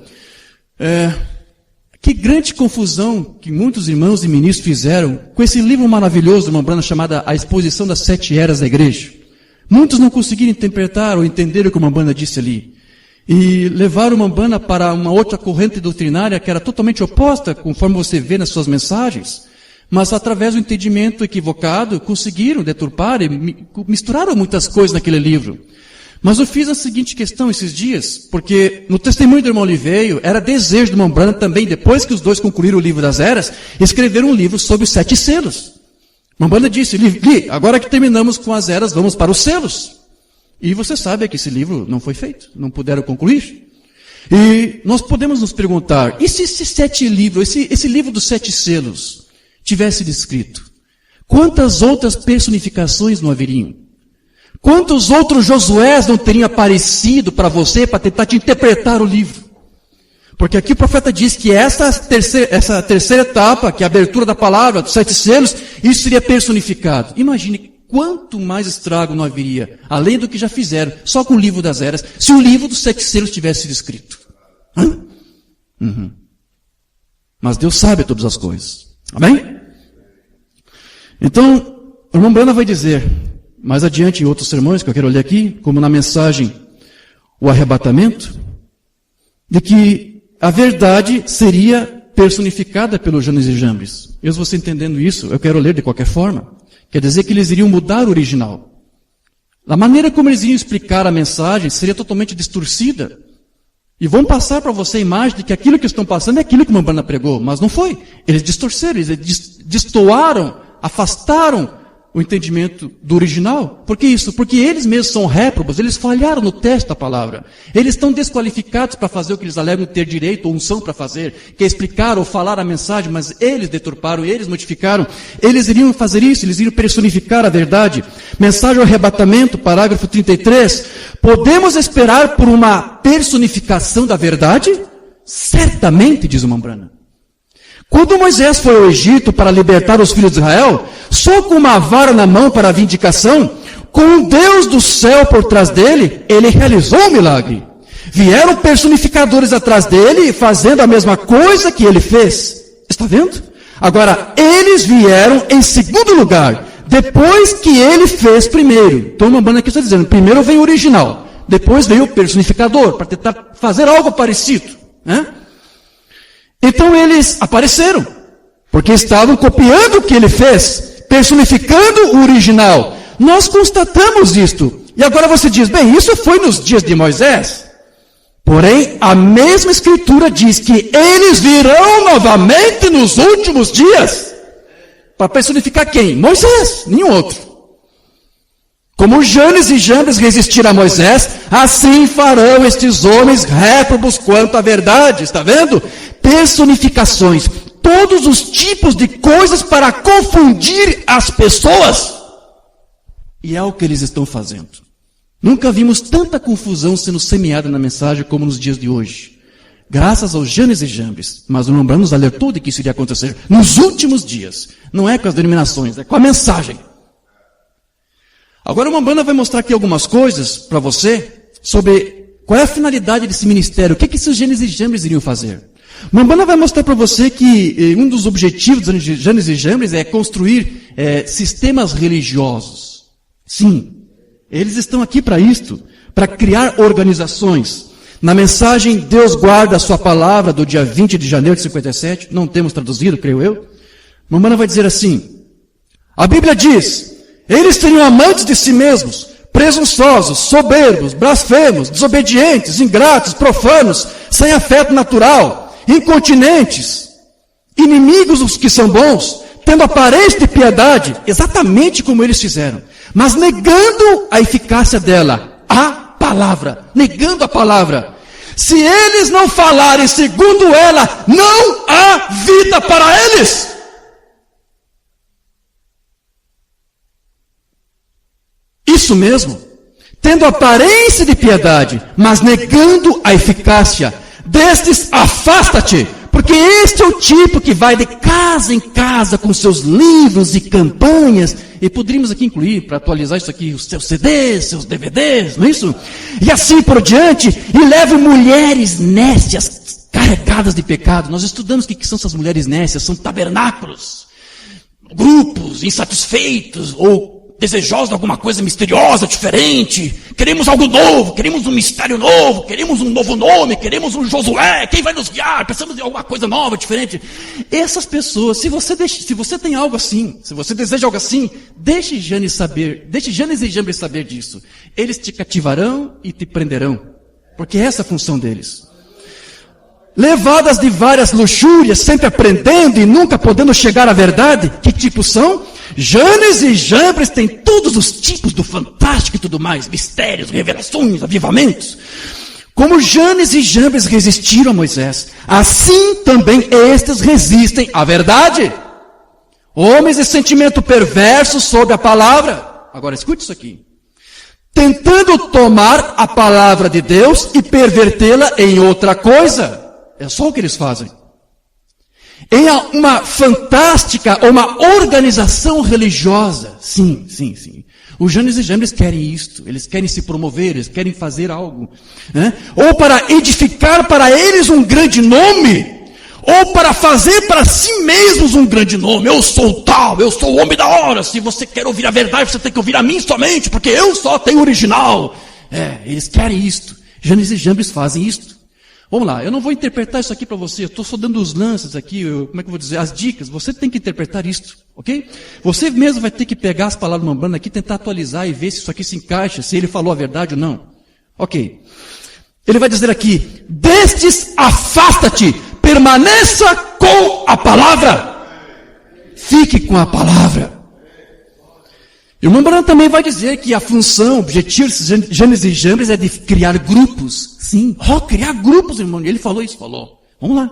Que grande confusão que muitos irmãos e ministros fizeram com esse livro maravilhoso do irmão Branham chamado A Exposição das 7 Eras da Igreja. Muitos não conseguiram interpretar ou entender o que o irmão Branham disse ali. E levaram o irmão Branham para uma outra corrente doutrinária que era totalmente oposta, conforme você vê nas suas mensagens. Mas através do entendimento equivocado, conseguiram deturpar e misturaram muitas coisas naquele livro. Mas eu fiz a seguinte questão esses dias, porque no testemunho do irmão Oliveira, era desejo do irmão Branham também, depois que os dois concluíram o livro das eras, escrever um livro sobre os 7 selos. O irmão Branham disse, Li, agora que terminamos com as eras, vamos para os selos. E você sabe que esse livro não foi feito, não puderam concluir. E nós podemos nos perguntar, e se esse 7 livros, esse livro dos 7 selos, tivesse descrito, quantas outras personificações não haveriam? Quantos outros Josués não teriam aparecido para você para tentar te interpretar o livro? Porque aqui o profeta diz que essa terceira etapa, que é a abertura da palavra, dos 7 selos, isso seria personificado. Imagine quanto mais estrago não haveria, além do que já fizeram, só com o livro das eras, se o livro dos 7 selos tivesse sido escrito. Mas Deus sabe todas as coisas. Amém? Então, o irmão Branham vai dizer, mais adiante em outros sermões que eu quero ler aqui, como na mensagem O Arrebatamento, de que a verdade seria personificada pelos Janes e Jambres. Mesmo você entendendo isso, eu quero ler de qualquer forma. Quer dizer que eles iriam mudar o original. A maneira como eles iriam explicar a mensagem seria totalmente distorcida. E vão passar para você a imagem de que aquilo que estão passando é aquilo que o irmão Branham pregou, mas não foi. Eles distorceram, eles destoaram, afastaram o entendimento do original. Por que isso? Porque eles mesmos são réprobos, eles falharam no teste da palavra. Eles estão desqualificados para fazer o que eles alegam ter direito ou unção para fazer, que é explicar ou falar a mensagem, mas eles deturparam, eles modificaram. Eles iriam fazer isso, eles iriam personificar a verdade. Mensagem ao arrebatamento, parágrafo 33. Podemos esperar por uma personificação da verdade? Certamente, diz o irmão Branham. Quando Moisés foi ao Egito para libertar os filhos de Israel, só com uma vara na mão para a vindicação, com o Deus do céu por trás dele, ele realizou o milagre. Vieram personificadores atrás dele, fazendo a mesma coisa que ele fez. Está vendo? Agora, eles vieram em segundo lugar, depois que ele fez primeiro. Então, o Mambana aqui está dizendo, primeiro veio o original, depois veio o personificador, para tentar fazer algo parecido, né? Então eles apareceram, porque estavam copiando o que ele fez, personificando o original. Nós constatamos isto. E agora você diz, bem, isso foi nos dias de Moisés. Porém, a mesma escritura diz que eles virão novamente nos últimos dias. Para personificar quem? Moisés, nenhum outro. Como Janes e Jambres resistiram a Moisés, assim farão estes homens réprobos quanto à verdade. Está vendo? Personificações, todos os tipos de coisas para confundir as pessoas. E é o que eles estão fazendo. Nunca vimos tanta confusão sendo semeada na mensagem como nos dias de hoje. Graças aos Janes e Jambres. Mas o irmão Branham nos alertou de que isso iria acontecer nos últimos dias. Não é com as denominações, é com a mensagem. Agora o irmão Branham vai mostrar aqui algumas coisas para você sobre qual é a finalidade desse ministério. O que esses Janes e Jambres iriam fazer? O irmão Branham vai mostrar para você que um dos objetivos dos Janes e Jambres é construir sistemas religiosos. Sim, eles estão aqui para isto, para criar organizações. Na mensagem Deus guarda a sua palavra do dia 20 de janeiro de 57, não temos traduzido, creio eu. O irmão Branham vai dizer assim, a Bíblia diz, eles seriam amantes de si mesmos, presunçosos, soberbos, blasfemos, desobedientes, ingratos, profanos, sem afeto natural, incontinentes, inimigos dos que são bons, tendo aparência de piedade, exatamente como eles fizeram, mas negando a eficácia dela, a palavra, negando a palavra. Se eles não falarem segundo ela, não há vida para eles. Isso mesmo, tendo aparência de piedade, mas negando a eficácia. Destes, afasta-te, porque este é o tipo que vai de casa em casa com seus livros e campanhas, e poderíamos aqui incluir, para atualizar isso aqui, os seus CDs, seus DVDs, não é isso? E assim por diante, e leva mulheres nécias, carregadas de pecado. Nós estudamos o que são essas mulheres nécias, são tabernáculos, grupos insatisfeitos, ou desejosos de alguma coisa misteriosa, diferente, queremos algo novo, queremos um mistério novo, queremos um novo nome, queremos um Josué, quem vai nos guiar, precisamos de alguma coisa nova, diferente. Essas pessoas, se você tem algo assim, se você deseja algo assim, deixe Janes e Jambres saber disso. Eles te cativarão e te prenderão, porque essa é a função deles. Levadas de várias luxúrias, sempre aprendendo e nunca podendo chegar à verdade, que tipo são? Janes e Jambres têm todos os tipos do fantástico e tudo mais, mistérios, revelações, avivamentos. Como Janes e Jambres resistiram a Moisés, assim também estes resistem à verdade. Homens de sentimento perverso sobre a palavra. Agora escute isso aqui. Tentando tomar a palavra de Deus e pervertê-la em outra coisa. É só o que eles fazem. em uma fantástica, uma organização religiosa. Sim. Os Janes e Jambres querem isto, eles querem se promover, eles querem fazer algo, né? Ou para edificar para eles um grande nome, ou para fazer para si mesmos um grande nome. Eu sou tal, eu sou o homem da hora. Se você quer ouvir a verdade, você tem que ouvir a mim somente, porque eu só tenho o original. Eles querem isto. Janes e Jambres fazem isto. Vamos lá, eu não vou interpretar isso aqui para você, eu estou só dando os lances aqui, como é que eu vou dizer, as dicas, você tem que interpretar isto, ok? Você mesmo vai ter que pegar as palavras do Mambrana aqui, tentar atualizar e ver se isso aqui se encaixa, se ele falou a verdade ou não. Ok. Ele vai dizer aqui, destes afasta-te, permaneça com a palavra. Fique com a palavra. E o Mambrana também vai dizer que a função, o objetivo de Janes e Jambres é de criar grupos. Sim, criar grupos, irmão. Ele falou isso, falou. Vamos lá.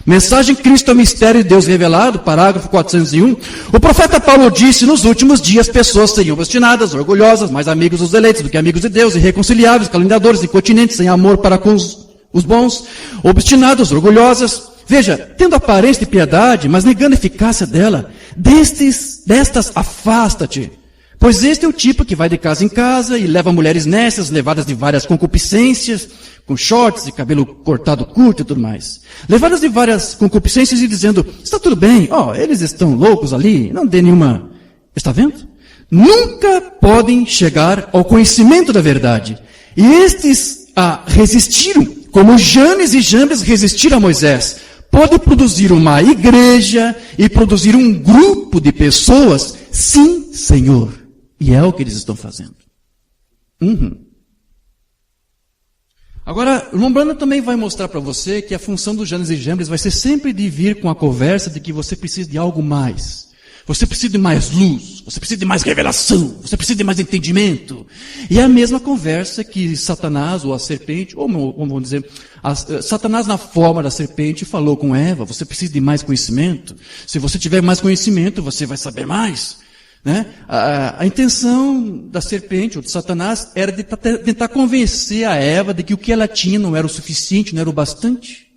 Mensagem Cristo é o mistério de Deus revelado, parágrafo 401. O profeta Paulo disse, nos últimos dias, pessoas seriam obstinadas, orgulhosas, mais amigos dos eleitos do que amigos de Deus, irreconciliáveis, caluniadores, incontinentes, sem amor para com os bons, obstinados, orgulhosas. Veja, tendo aparência de piedade, mas negando a eficácia dela, destas afasta-te. Pois este é o tipo que vai de casa em casa e leva mulheres nécias, levadas de várias concupiscências, com shorts e cabelo cortado curto e tudo mais. Levadas de várias concupiscências e dizendo, está tudo bem, eles estão loucos ali, não dê nenhuma... Está vendo? Nunca podem chegar ao conhecimento da verdade. E estes resistiram, como Janes e Jambres resistiram a Moisés. Pode produzir uma igreja e produzir um grupo de pessoas, sim, Senhor. E é o que eles estão fazendo. Agora, o Mambrana também vai mostrar para você que a função dos Janes e Jambres vai ser sempre de vir com a conversa de que você precisa de algo mais. Você precisa de mais luz, você precisa de mais revelação, você precisa de mais entendimento. E é a mesma conversa que Satanás, ou a serpente, ou vamos dizer, Satanás na forma da serpente falou com Eva, você precisa de mais conhecimento. Se você tiver mais conhecimento, você vai saber mais. Né? A intenção da serpente, ou de Satanás, era de tentar convencer a Eva de que o que ela tinha não era o suficiente, não era o bastante.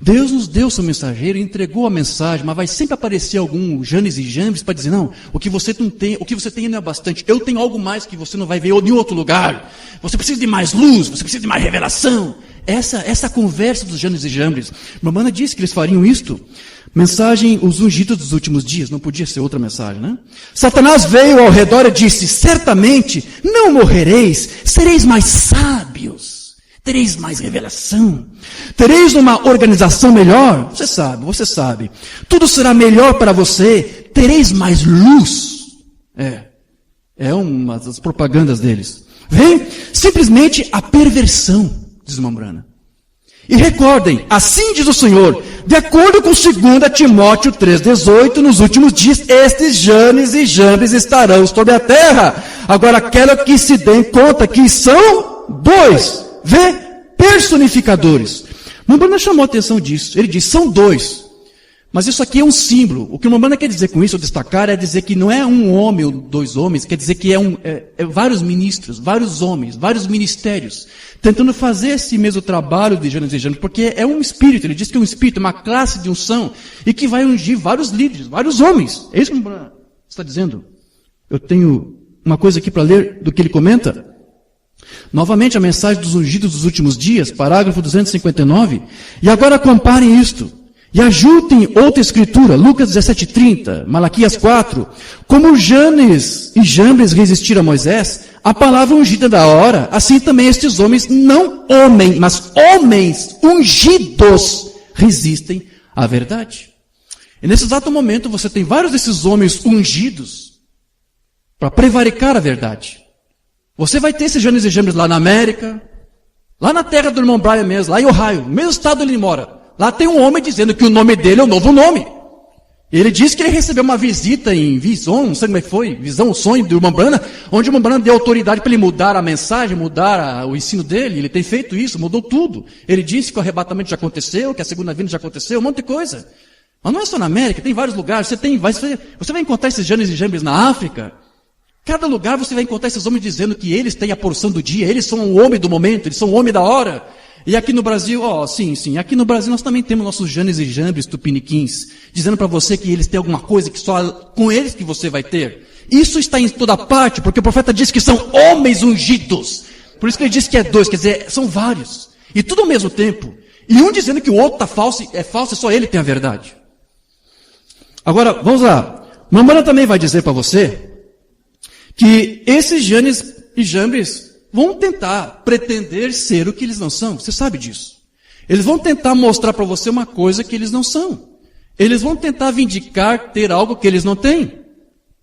Deus nos deu seu mensageiro, entregou a mensagem, mas vai sempre aparecer algum Janes e Jambres para dizer, não, o que você tem não é bastante, eu tenho algo mais que você não vai ver em outro lugar. Você precisa de mais luz, você precisa de mais revelação. Essa conversa dos Janes e Jambres. Mamana disse que eles fariam isto. Mensagem, os ungidos dos últimos dias, não podia ser outra mensagem, né? Satanás veio ao redor e disse, certamente não morrereis, sereis mais sábios, tereis mais revelação, tereis uma organização melhor, você sabe, tudo será melhor para você, tereis mais luz. É uma das propagandas deles. Vem, simplesmente a perversão, diz Mambrana. E recordem, assim diz o Senhor, de acordo com 2 Timóteo 3,18, nos últimos dias, estes Janes e Jambres estarão sobre a terra. Agora, quero que se deem conta que são dois, personificadores. Mambrana chamou a atenção disso, ele diz, são dois. Mas isso aqui é um símbolo. O que o Mambrana quer dizer com isso, ou destacar, é dizer que não é um homem ou dois homens, quer dizer que é vários ministros, vários homens, vários ministérios, tentando fazer esse mesmo trabalho de Janes e Jambres, porque é um espírito, ele diz que é um espírito, uma classe de unção, e que vai ungir vários líderes, vários homens. É isso que o Mambrana está dizendo. Eu tenho uma coisa aqui para ler do que ele comenta. Novamente a mensagem dos ungidos dos últimos dias, parágrafo 259. E agora comparem isto. E ajuntem outra escritura, Lucas 17:30, Malaquias 4. Como Janes e Jambres resistiram a Moisés, a palavra ungida da hora, assim também estes homens, não homens, mas homens ungidos, resistem à verdade. E nesse exato momento você tem vários desses homens ungidos para prevaricar a verdade. Você vai ter esses Janes e Jambres lá na América, lá na terra do irmão Brian mesmo, lá em Ohio, no mesmo estado onde ele mora. Lá tem um homem dizendo que o nome dele é o novo nome. Ele disse que ele recebeu uma visita em visão, não sei como é que foi, visão, sonho do irmão Branham, onde o irmão Branham deu autoridade para ele mudar a mensagem, mudar o ensino dele. Ele tem feito isso, mudou tudo. Ele disse que o arrebatamento já aconteceu, que a segunda vinda já aconteceu, um monte de coisa. Mas não é só na América, tem vários lugares. Você vai encontrar esses Janes e Jambres na África. Cada lugar você vai encontrar esses homens dizendo que eles têm a porção do dia, eles são o homem do momento, eles são o homem da hora. E aqui no Brasil, sim, aqui no Brasil nós também temos nossos Janes e Jambres tupiniquins, dizendo para você que eles têm alguma coisa que só com eles que você vai ter. Isso está em toda parte, porque o profeta diz que são homens ungidos. Por isso que ele diz que é dois, quer dizer, são vários. E tudo ao mesmo tempo. E um dizendo que o outro está falso, é falso, e só ele tem a verdade. Agora, vamos lá. Mamãe também vai dizer para você que esses Janes e Jambres vão tentar pretender ser o que eles não são. Você sabe disso. Eles vão tentar mostrar para você uma coisa que eles não são. Eles vão tentar vindicar ter algo que eles não têm.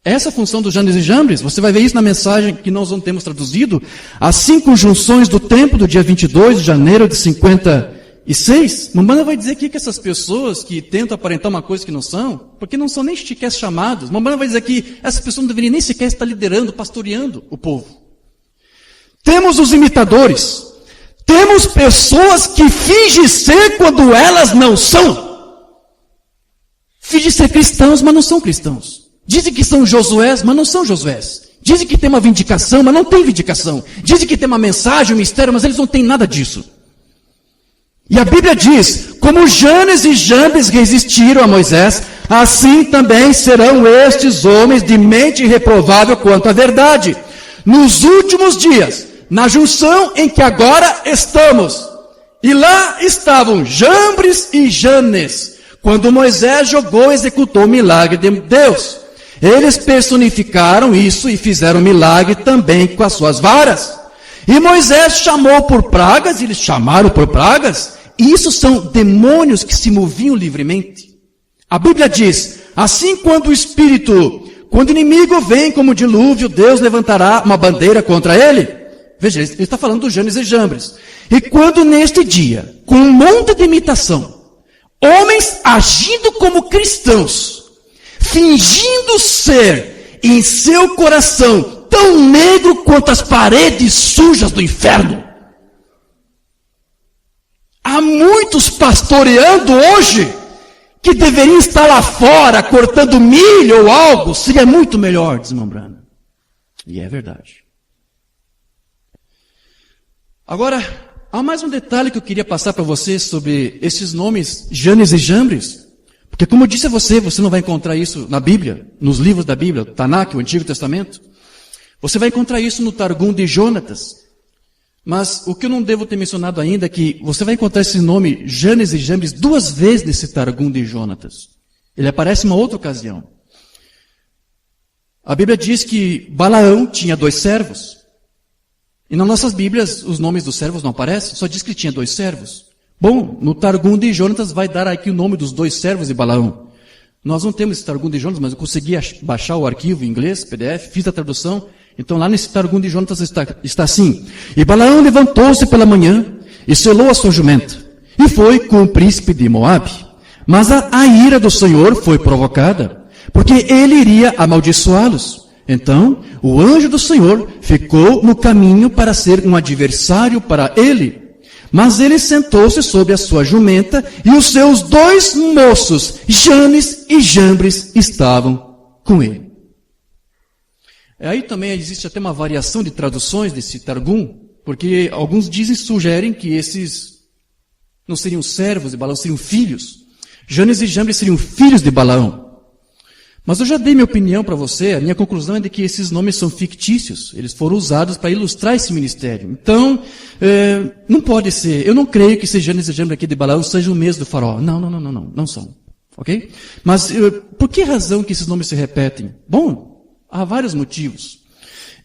Essa é a função dos Janes e Jambres. Você vai ver isso na mensagem que nós não temos traduzido. As 5 junções do tempo do dia 22 de janeiro de 56. Mamãe vai dizer aqui que essas pessoas que tentam aparentar uma coisa que não são, porque não são nem sequer chamados. Mamãe vai dizer que essas pessoas não deveriam nem sequer estar liderando, pastoreando o povo. Temos os imitadores. Temos pessoas que fingem ser quando elas não são. Fingem ser cristãos, mas não são cristãos. Dizem que são Josués, mas não são Josués. Dizem que tem uma vindicação, mas não tem vindicação. Dizem que tem uma mensagem, um mistério, mas eles não têm nada disso. E a Bíblia diz, como Janes e Jambres resistiram a Moisés, assim também serão estes homens de mente reprovável quanto à verdade. Nos últimos dias, na junção em que agora estamos. E lá estavam Jambres e Janes, quando Moisés jogou e executou o milagre de Deus. Eles personificaram isso e fizeram milagre também com as suas varas. E Moisés chamou por pragas, eles chamaram por pragas, e isso são demônios que se moviam livremente. A Bíblia diz, assim quando o inimigo vem como dilúvio, Deus levantará uma bandeira contra ele. Veja, ele está falando dos Janes e Jambres. E quando neste dia, com um monte de imitação, homens agindo como cristãos, fingindo ser em seu coração tão negro quanto as paredes sujas do inferno. Há muitos pastoreando hoje que deveriam estar lá fora cortando milho ou algo, seria muito melhor, diz irmão Branham. E é verdade. Agora, há mais um detalhe que eu queria passar para você sobre esses nomes Janes e Jambres. Porque como eu disse a você, você não vai encontrar isso na Bíblia, nos livros da Bíblia, Tanakh, o Antigo Testamento. Você vai encontrar isso no Targum de Jonatas. Mas o que eu não devo ter mencionado ainda é que você vai encontrar esse nome Janes e Jambres 2 vezes nesse Targum de Jonatas. Ele aparece em uma outra ocasião. A Bíblia diz que Balaão tinha 2 servos. E nas nossas Bíblias os nomes dos servos não aparecem, só diz que ele tinha 2 servos. Bom, no Targum de Jonatas vai dar aqui o nome dos 2 servos de Balaão. Nós não temos esse Targum de Jonatas, mas eu consegui baixar o arquivo em inglês, PDF, fiz a tradução. Então lá nesse Targum de Jonatas está assim. E Balaão levantou-se pela manhã e selou a sua jumenta. E foi com o príncipe de Moabe. Mas a ira do Senhor foi provocada, porque ele iria amaldiçoá-los. Então o anjo do Senhor ficou no caminho para ser um adversário para ele. Mas ele sentou-se sobre a sua jumenta, e os seus 2 moços, Janes e Jambres, estavam com ele. Aí também existe até uma variação de traduções desse Targum, porque alguns sugerem que esses não seriam servos de Balaão, seriam filhos. Janes e Jambres seriam filhos de Balaão. Mas eu já dei minha opinião para você, a minha conclusão é de que esses nomes são fictícios, eles foram usados para ilustrar esse ministério. Então, não pode ser, eu não creio que esses Janes e Jambres aqui de Balaão sejam o mesmo do faraó. Não são. Ok? Mas por que razão que esses nomes se repetem? Bom, há vários motivos.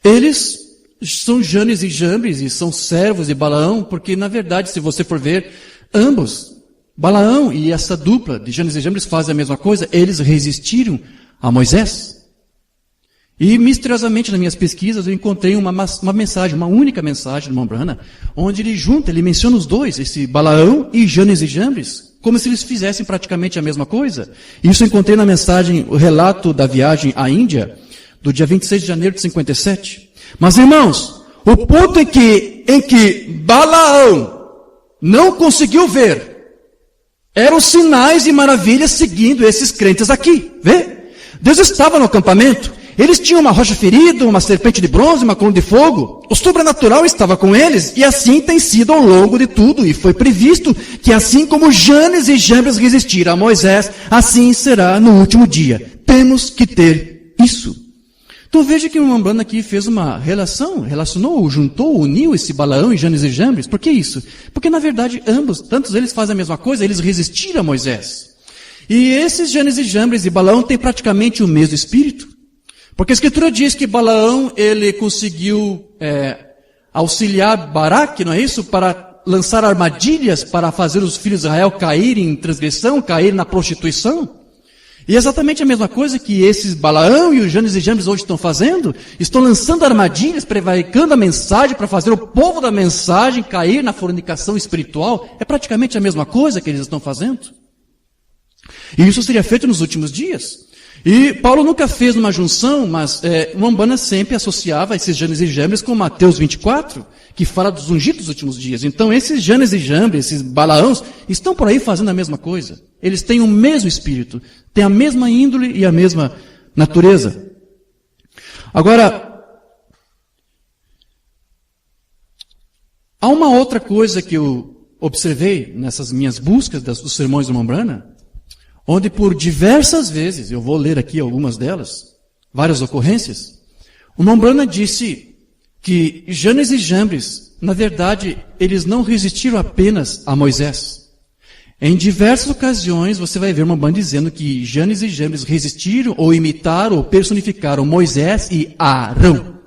Eles são Janes e Jambres e são servos de Balaão, porque na verdade, se você for ver, ambos, Balaão e essa dupla de Janes e Jambres fazem a mesma coisa, eles resistiram a Moisés. E misteriosamente nas minhas pesquisas eu encontrei uma mensagem, uma única mensagem do irmão Branham, onde ele menciona os 2, esse Balaão e Janes e Jambres, como se eles fizessem praticamente a mesma coisa. Isso eu encontrei na mensagem, o relato da viagem à Índia, do dia 26 de janeiro de 57. Mas irmãos, o ponto em que Balaão não conseguiu ver, eram sinais e maravilhas seguindo esses crentes aqui. Vê? Deus estava no acampamento. Eles tinham uma rocha ferida, uma serpente de bronze, uma coluna de fogo. O sobrenatural estava com eles, e assim tem sido ao longo de tudo. E foi previsto que assim como Janes e Jambres resistiram a Moisés, assim será no último dia. Temos que ter isso. Então veja que o Mambrana aqui fez uma relacionou, juntou, uniu esse Balaão e Janes e Jambres. Por que isso? Porque na verdade tantos eles fazem a mesma coisa, eles resistiram a Moisés. E esses Janes e Jambres e Balaão têm praticamente o mesmo espírito. Porque a Escritura diz que Balaão, ele conseguiu auxiliar Baraque, não é isso? Para lançar armadilhas, para fazer os filhos de Israel caírem em transgressão, caírem na prostituição. E é exatamente a mesma coisa que esses Balaão e os Janes e Jambres hoje estão fazendo. Estão lançando armadilhas, prevaricando a mensagem, para fazer o povo da mensagem cair na fornicação espiritual. É praticamente a mesma coisa que eles estão fazendo. E isso seria feito nos últimos dias. E Paulo nunca fez uma junção, mas o Mambrana sempre associava esses Janes e Jambres com Mateus 24, que fala dos ungidos dos últimos dias. Então esses Janes e Jambres, esses Balaãos, estão por aí fazendo a mesma coisa. Eles têm o mesmo espírito, têm a mesma índole e a mesma natureza. Agora, há uma outra coisa que eu observei nessas minhas buscas dos sermões do Mambrana, onde por diversas vezes, eu vou ler aqui algumas delas, várias ocorrências, o Mambrana disse que Janes e Jambres, na verdade, eles não resistiram apenas a Moisés. Em diversas ocasiões, você vai ver o Mambrana dizendo que Janes e Jambres resistiram, ou imitaram, ou personificaram Moisés e Arão.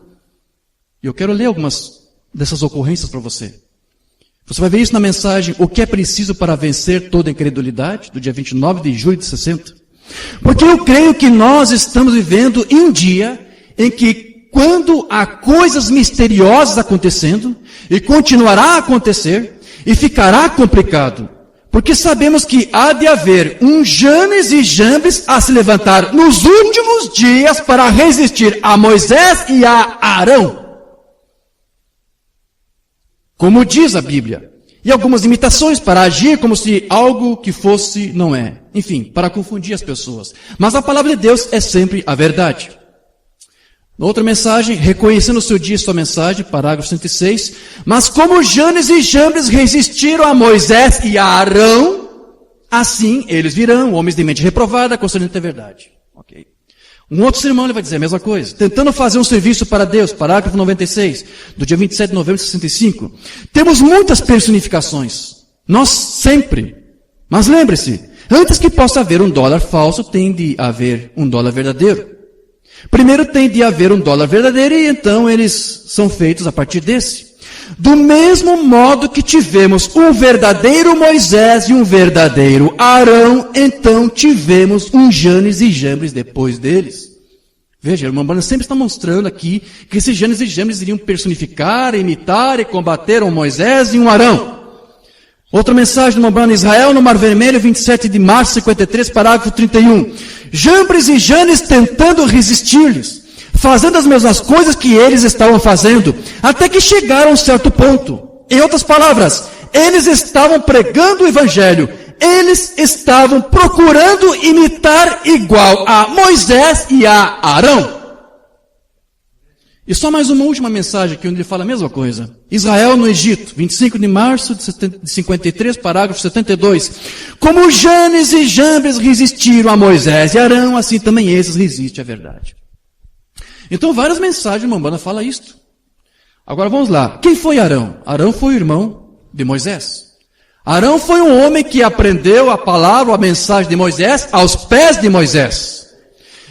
E eu quero ler algumas dessas ocorrências para você. Você vai ver isso na mensagem O que é preciso para vencer toda incredulidade, do dia 29 de julho de 60. Porque eu creio que nós estamos vivendo em um dia em que, quando há coisas misteriosas acontecendo, e continuará a acontecer, e ficará complicado, porque sabemos que há de haver um Janes e Jambres a se levantar nos últimos dias para resistir a Moisés e a Arão. Como diz a Bíblia. E algumas imitações para agir como se algo que fosse não é. Enfim, para confundir as pessoas. Mas a palavra de Deus é sempre a verdade. Outra mensagem, reconhecendo o seu dia e sua mensagem, parágrafo 106. Mas como Janes e Jambres resistiram a Moisés e a Arão, assim eles virão, homens de mente reprovada, conhecendo a verdade. Ok. Um outro sermão ele vai dizer a mesma coisa. Tentando fazer um serviço para Deus, parágrafo 96, do dia 27 de novembro de 65. Temos muitas personificações. Nós sempre. Mas lembre-se, antes que possa haver um dólar falso, tem de haver um dólar verdadeiro. Primeiro tem de haver um dólar verdadeiro e então eles são feitos a partir desse. Do mesmo modo que tivemos um verdadeiro Moisés e um verdadeiro Arão, então tivemos um Janes e Jambres depois deles. Veja, o Mambrana sempre está mostrando aqui que esses Janes e Jambres iriam personificar, imitar e combater um Moisés e um Arão. Outra mensagem do Mambrana: Israel no Mar Vermelho, 27 de março de 53, parágrafo 31. Jambres e Janes tentando resistir-lhes, fazendo as mesmas coisas que eles estavam fazendo, até que chegaram a um certo ponto. Em outras palavras, eles estavam pregando o Evangelho, eles estavam procurando imitar igual a Moisés e a Arão. E só mais uma última mensagem aqui, onde ele fala a mesma coisa. Israel no Egito, 25 de março de 53, parágrafo 72. Como Janes e Jambres resistiram a Moisés e Arão, assim também esses resistem à verdade. Então, várias mensagens de Mambrana falam isto. Agora vamos lá. Quem foi Arão? Arão foi o irmão de Moisés. Arão foi um homem que aprendeu a palavra, a mensagem de Moisés, aos pés de Moisés.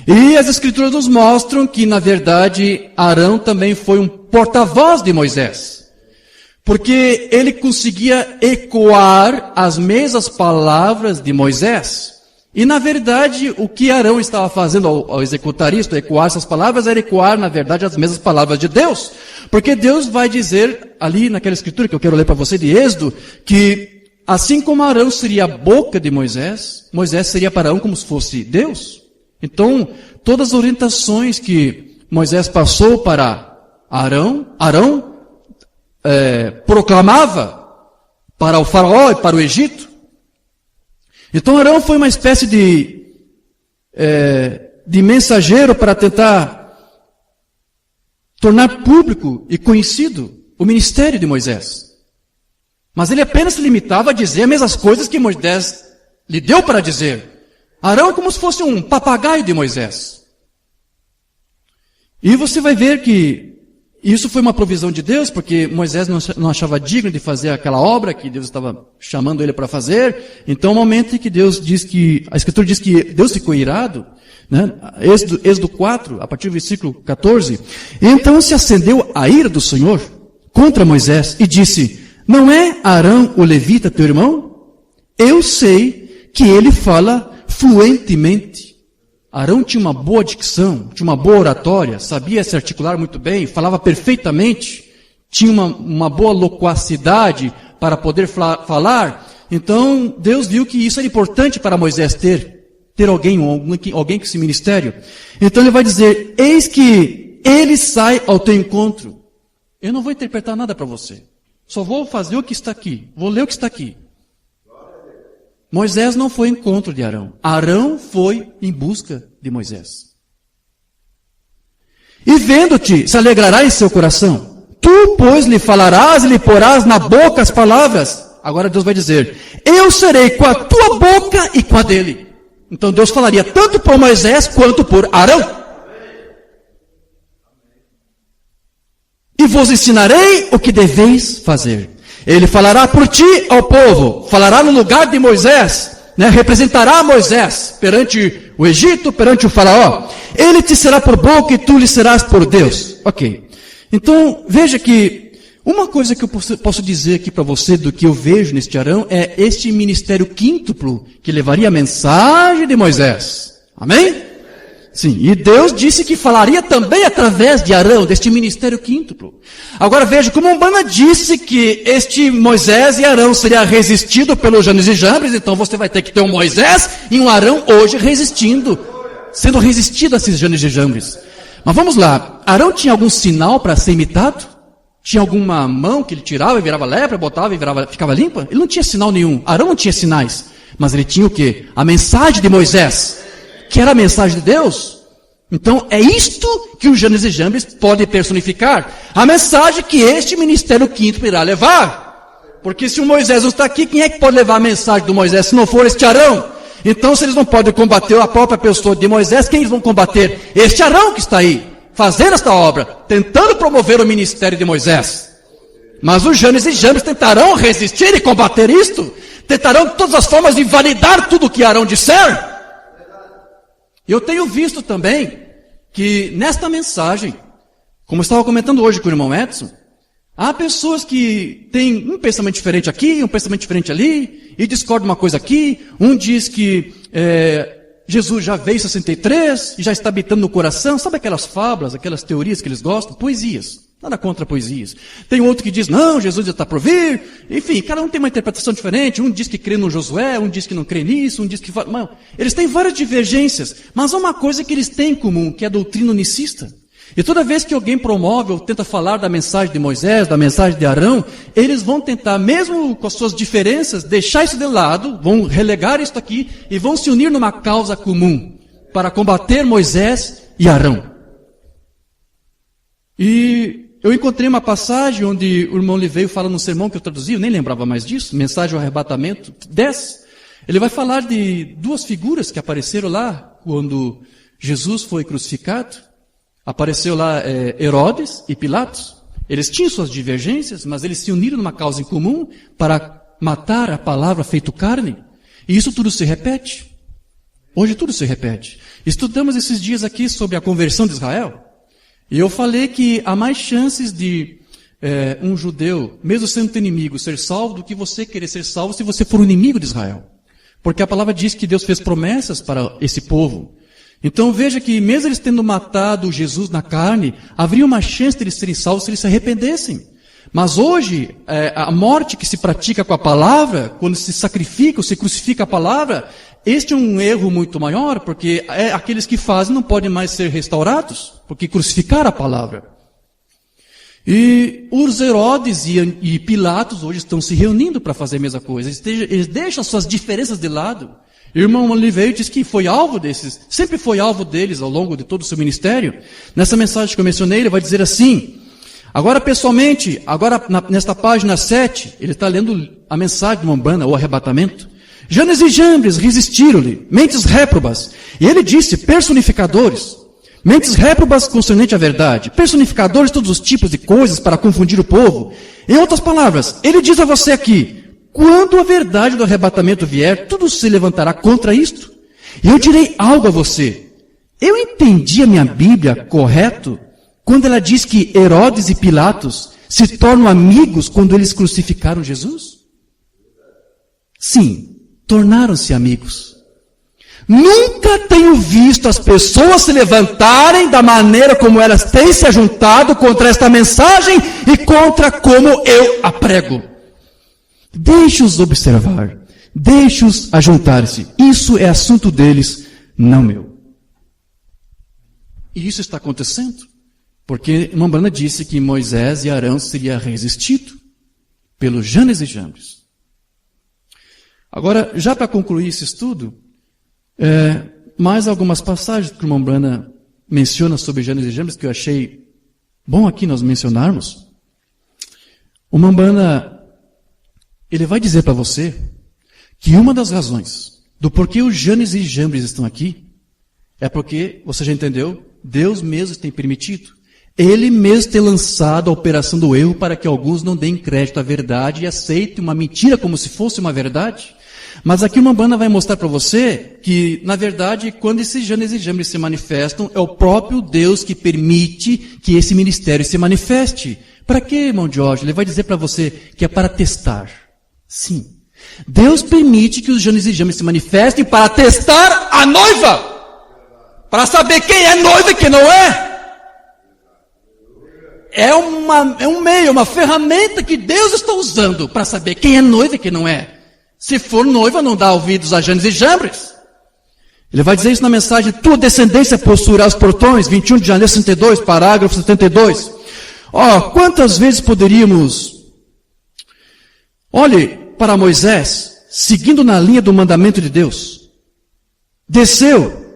E as Escrituras nos mostram que, na verdade, Arão também foi um porta-voz de Moisés. Porque ele conseguia ecoar as mesmas palavras de Moisés. E, na verdade, o que Arão estava fazendo ao executar isto, ecoar essas palavras, era ecoar, na verdade, as mesmas palavras de Deus. Porque Deus vai dizer, ali naquela escritura que eu quero ler para você, de Êxodo, que assim como Arão seria a boca de Moisés, Moisés seria para Arão como se fosse Deus. Então, todas as orientações que Moisés passou para Arão proclamava para o faraó e para o Egito. Então Arão foi uma espécie de mensageiro para tentar tornar público e conhecido o ministério de Moisés. Mas ele apenas se limitava a dizer as mesmas coisas que Moisés lhe deu para dizer. Arão como se fosse um papagaio de Moisés. E você vai ver que isso foi uma provisão de Deus, porque Moisés não achava digno de fazer aquela obra que Deus estava chamando ele para fazer. Então, no momento em que Deus diz que, a Escritura diz que Deus ficou irado, né? Êxodo 4, a partir do versículo 14. Então se acendeu a ira do Senhor contra Moisés e disse: não é Arão o levita teu irmão? Eu sei que ele fala fluentemente. Arão tinha uma boa dicção, tinha uma boa oratória, sabia se articular muito bem, falava perfeitamente, tinha uma boa loquacidade para poder falar. Então, Deus viu que isso era importante para Moisés ter alguém com esse ministério. Então ele vai dizer: eis que ele sai ao teu encontro. Eu não vou interpretar nada para você, só vou fazer o que está aqui, vou ler o que está aqui. Moisés não foi ao encontro de Arão. Arão foi em busca de Moisés. E vendo-te, se alegrará em seu coração. Tu, pois, lhe falarás e lhe porás na boca as palavras. Agora Deus vai dizer: eu serei com a tua boca e com a dele. Então Deus falaria tanto por Moisés quanto por Arão. E vos ensinarei o que deveis fazer. Ele falará por ti ao povo, falará no lugar de Moisés, né? Representará Moisés perante o Egito, perante o faraó. Ele te será por boca e tu lhe serás por Deus. Ok. Então, veja que uma coisa que eu posso dizer aqui para você do que eu vejo neste Arão é este ministério quíntuplo que levaria a mensagem de Moisés. Amém? Sim, e Deus disse que falaria também através de Arão, deste ministério quíntuplo. Agora veja, como Umbanda disse que este Moisés e Arão seria resistido pelos Janes e Jambres, então você vai ter que ter um Moisés e um Arão hoje sendo resistido a esses Janes e Jambres. Mas vamos lá, Arão tinha algum sinal para ser imitado? Tinha alguma mão que ele tirava e virava lepra, botava e ficava limpa? Ele não tinha sinal nenhum, Arão não tinha sinais, mas ele tinha o quê? A mensagem de Moisés, que era a mensagem de Deus. Então, é isto que o Janes e Jambres pode personificar. A mensagem que este ministério quíntuplo irá levar. Porque se o Moisés não está aqui, quem é que pode levar a mensagem do Moisés, se não for este Arão? Então, se eles não podem combater a própria pessoa de Moisés, quem eles vão combater? Este Arão que está aí, fazendo esta obra, tentando promover o ministério de Moisés. Mas os Janes e Jambres tentarão resistir e combater isto. Tentarão de todas as formas invalidar tudo o que Arão disser. Eu tenho visto também que nesta mensagem, como eu estava comentando hoje com o irmão Edson, há pessoas que têm um pensamento diferente aqui, um pensamento diferente ali, e discordam uma coisa aqui. Um diz que Jesus já veio em 63 e já está habitando no coração. Sabe aquelas fábulas, aquelas teorias que eles gostam? Poesias. Nada contra poesias. Tem outro que diz: não, Jesus já está por vir. Enfim, cada um tem uma interpretação diferente. Um diz que crê no Josué, um diz que não crê nisso, um diz que... Não, eles têm várias divergências, mas há uma coisa que eles têm em comum, que é a doutrina unicista. E toda vez que alguém promove ou tenta falar da mensagem de Moisés, da mensagem de Arão, eles vão tentar, mesmo com as suas diferenças, deixar isso de lado, vão relegar isso aqui e vão se unir numa causa comum para combater Moisés e Arão. E eu encontrei uma passagem onde o irmão Liveio fala num sermão que eu traduzi, eu nem lembrava mais disso, Mensagem ao Arrebatamento 10. Ele vai falar de duas figuras que apareceram lá quando Jesus foi crucificado. Apareceu lá Herodes e Pilatos. Eles tinham suas divergências, mas eles se uniram numa causa em comum para matar a palavra feito carne. E isso tudo se repete. Hoje tudo se repete. Estudamos esses dias aqui sobre a conversão de Israel. E eu falei que há mais chances de um judeu, mesmo sendo inimigo, ser salvo do que você querer ser salvo se você for um inimigo de Israel. Porque a palavra diz que Deus fez promessas para esse povo. Então veja que mesmo eles tendo matado Jesus na carne, haveria uma chance de eles serem salvos se eles se arrependessem. Mas hoje, a morte que se pratica com a palavra, quando se sacrifica ou se crucifica a palavra, este é um erro muito maior, porque aqueles que fazem não podem mais ser restaurados, porque crucificaram a palavra. E os Herodes e Pilatos hoje estão se reunindo para fazer a mesma coisa. Eles deixam suas diferenças de lado. O irmão Oliveira diz que foi alvo desses, sempre foi alvo deles ao longo de todo o seu ministério. Nessa mensagem que eu mencionei, ele vai dizer assim, agora pessoalmente, nesta página 7, ele está lendo a mensagem de Umbanda, o arrebatamento. Janes e Jambres resistiram-lhe, mentes réprobas. E ele disse, personificadores, mentes réprobas concernente à verdade, personificadores de todos os tipos de coisas para confundir o povo. Em outras palavras, ele diz a você aqui, quando a verdade do arrebatamento vier, tudo se levantará contra isto. E eu direi algo a você. Eu entendi a minha Bíblia correto quando ela diz que Herodes e Pilatos se tornam amigos quando eles crucificaram Jesus? Sim, tornaram-se amigos. Nunca tenho visto as pessoas se levantarem da maneira como elas têm se ajuntado contra esta mensagem e contra como eu a prego. Deixe-os observar, deixe-os ajuntar-se. Isso é assunto deles, não meu. E isso está acontecendo, porque Umbanda disse que Moisés e Arão seria resistido pelos Janes e Jambres. Agora, já para concluir esse estudo, mais algumas passagens que Umbanda menciona sobre Janes e Jambres que eu achei bom aqui nós mencionarmos. Umbanda, ele vai dizer para você que uma das razões do porquê os Janes e Jambres estão aqui é porque, você já entendeu, Deus mesmo tem permitido. Ele mesmo tem lançado a operação do erro para que alguns não deem crédito à verdade e aceitem uma mentira como se fosse uma verdade. Mas aqui uma Umbanda vai mostrar para você que, na verdade, quando esses Janes e Jambres se manifestam, é o próprio Deus que permite que esse ministério se manifeste. Para quê, irmão Jorge? Ele vai dizer para você que é para testar. Sim. Deus permite que os Janes e Jambres se manifestem para testar a noiva. Para saber quem é noiva e quem não é. É um meio, uma ferramenta que Deus está usando para saber quem é noiva e quem não é. Se for noiva, não dá ouvidos a Janes e Jambres. Ele vai dizer isso na mensagem, tua descendência possuirá os portões, 21 de janeiro 62, parágrafo 72. Quantas vezes poderíamos... Olhe para Moisés, seguindo na linha do mandamento de Deus. Desceu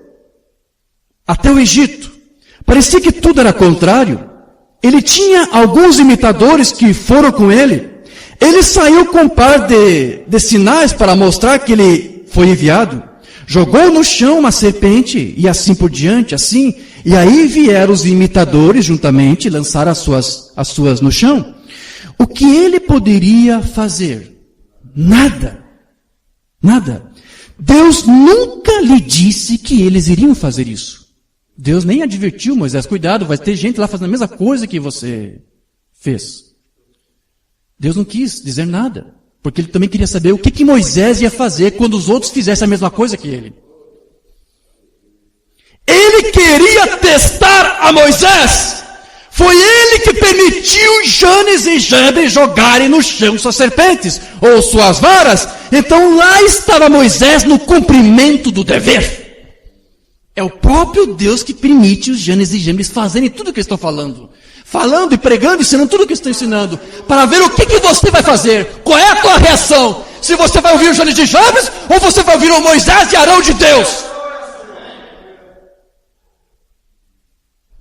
até o Egito. Parecia que tudo era contrário. Ele tinha alguns imitadores que foram com ele. Ele saiu com um par de sinais para mostrar que ele foi enviado. Jogou no chão uma serpente e assim por diante, assim. E aí vieram os imitadores juntamente, lançaram as suas no chão. O que ele poderia fazer? Nada. Nada. Deus nunca lhe disse que eles iriam fazer isso. Deus nem advertiu Moisés, cuidado, vai ter gente lá fazendo a mesma coisa que você fez. Deus não quis dizer nada, porque ele também queria saber o que Moisés ia fazer quando os outros fizessem a mesma coisa que ele. Ele queria testar a Moisés. Foi ele que permitiu Janes e Jambres jogarem no chão suas serpentes, ou suas varas. Então lá estava Moisés no cumprimento do dever. É o próprio Deus que permite os Janes e Jambres fazerem tudo o que eles estão falando. Falando e pregando, ensinando tudo o que eles estão ensinando. Para ver o que você vai fazer. Qual é a tua reação? Se você vai ouvir os Janes e Jambres, ou você vai ouvir o Moisés e Arão de Deus.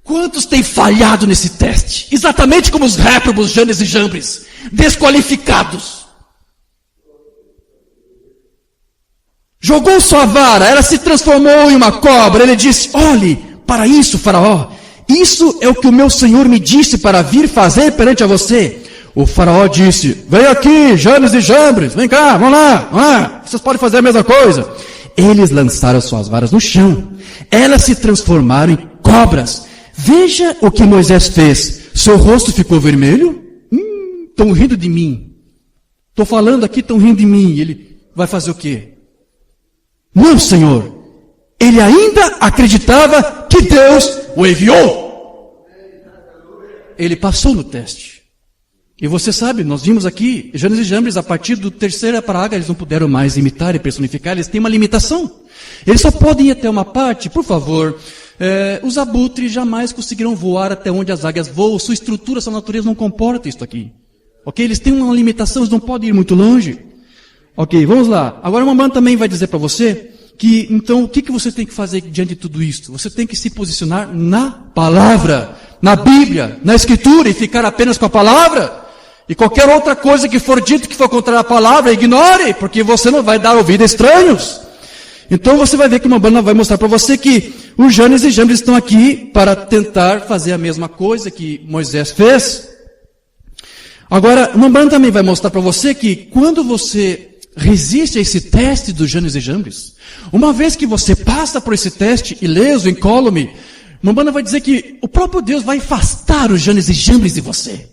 Quantos têm falhado nesse teste? Exatamente como os réprobos, Janes e Jambres. Desqualificados. Jogou sua vara, ela se transformou em uma cobra. Ele disse, olhe para isso, faraó. Isso é o que o meu Senhor me disse para vir fazer perante a você. O faraó disse, vem aqui, Janes e Jambres, vem cá, vamos lá. Vocês podem fazer a mesma coisa. Eles lançaram suas varas no chão. Elas se transformaram em cobras. Veja o que Moisés fez. Seu rosto ficou vermelho? Estão rindo de mim. Estou falando aqui, estão rindo de mim. Ele vai fazer o quê? Não, Senhor. Ele ainda acreditava que Deus o enviou. Ele passou no teste. E você sabe, nós vimos aqui, Janes e Jambres, a partir do terceiro parágrafo, eles não puderam mais imitar e personificar, eles têm uma limitação. Eles só podem ir até uma parte, por favor. Os abutres jamais conseguirão voar até onde as águias voam. Sua estrutura, sua natureza não comporta isso aqui. Ok? Eles têm uma limitação, eles não podem ir muito longe. Ok, vamos lá. Agora uma Umbanda também vai dizer para você que, então, o que você tem que fazer diante de tudo isso? Você tem que se posicionar na palavra, na Bíblia, na Escritura, e ficar apenas com a palavra. E qualquer outra coisa que for dito que for contra a palavra, ignore, porque você não vai dar ouvido a estranhos. Então você vai ver que uma banda vai mostrar para você que os Janes e Jambres estão aqui para tentar fazer a mesma coisa que Moisés fez. Agora, uma banda também vai mostrar para você que quando você resiste a esse teste dos Janes e Jambres, uma vez que você passa por esse teste ileso, incólume, uma banda vai dizer que o próprio Deus vai afastar os Janes e Jambres de você.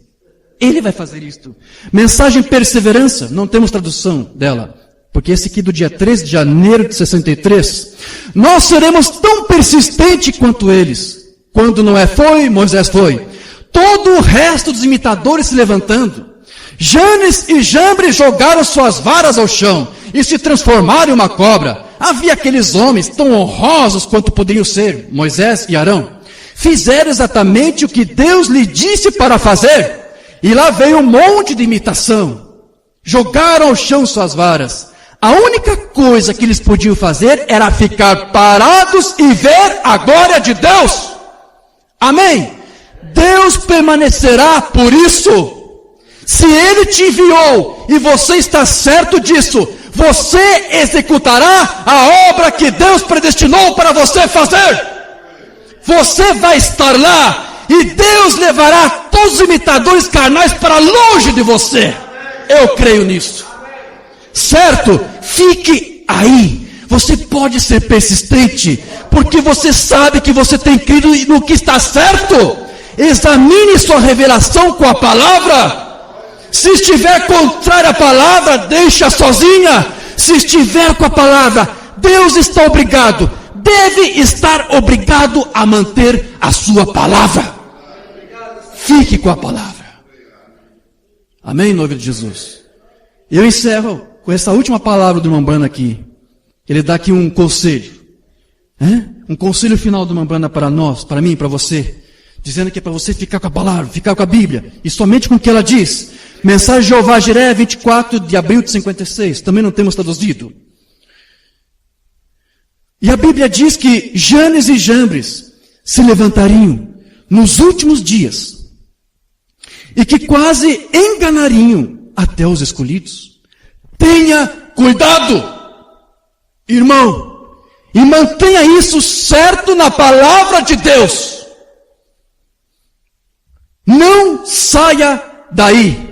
Ele vai fazer isto. Mensagem perseverança, não temos tradução dela, porque esse aqui do dia 13 de janeiro de 63. Nós seremos tão persistentes quanto eles. Quando Noé foi, Moisés foi. Todo o resto dos imitadores se levantando. Janes e Jambres jogaram suas varas ao chão e se transformaram em uma cobra. Havia aqueles homens tão honrosos quanto poderiam ser, Moisés e Arão. Fizeram exatamente o que Deus lhe disse para fazer. E lá veio um monte de imitação. Jogaram ao chão suas varas. A única coisa que eles podiam fazer era ficar parados e ver a glória de Deus. Amém? Deus permanecerá por isso. Se Ele te enviou e você está certo disso, você executará a obra que Deus predestinou para você fazer. Você vai estar lá. E Deus levará todos os imitadores carnais para longe de você. Eu creio nisso. Certo? Fique aí. Você pode ser persistente, porque você sabe que você tem crido no que está certo. Examine sua revelação com a palavra. Se estiver contrária à palavra, deixa sozinha. Se estiver com a palavra, Deus está obrigado, deve estar obrigado a manter a sua palavra. Fique com a palavra. Amém, noivo de Jesus? Eu encerro com essa última palavra do irmão Branham aqui. Ele dá aqui um conselho. Um conselho final do irmão Branham para nós, para mim, para você. Dizendo que é para você ficar com a palavra, ficar com a Bíblia. E somente com o que ela diz. Mensagem de Jeová Jiré, 24 de abril de 56. Também não temos traduzido. E a Bíblia diz que Janes e Jambres se levantariam nos últimos dias. E que quase enganariam até os escolhidos. Tenha cuidado, irmão, e mantenha isso certo na palavra de Deus. Não saia daí.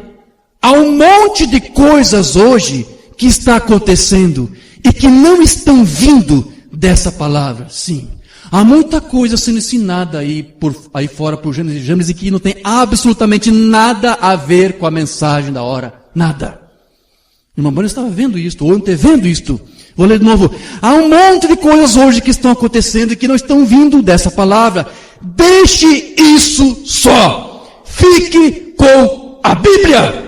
Há um monte de coisas hoje que está acontecendo e que não estão vindo dessa palavra. Sim. Há muita coisa sendo ensinada aí fora por Janes e Jambres e que não tem absolutamente nada a ver com a mensagem da hora. Nada. O irmão Branham estava vendo isto, ou antevendo isto. Vou ler de novo. Há um monte de coisas hoje que estão acontecendo e que não estão vindo dessa palavra. Deixe isso só. Fique com a Bíblia.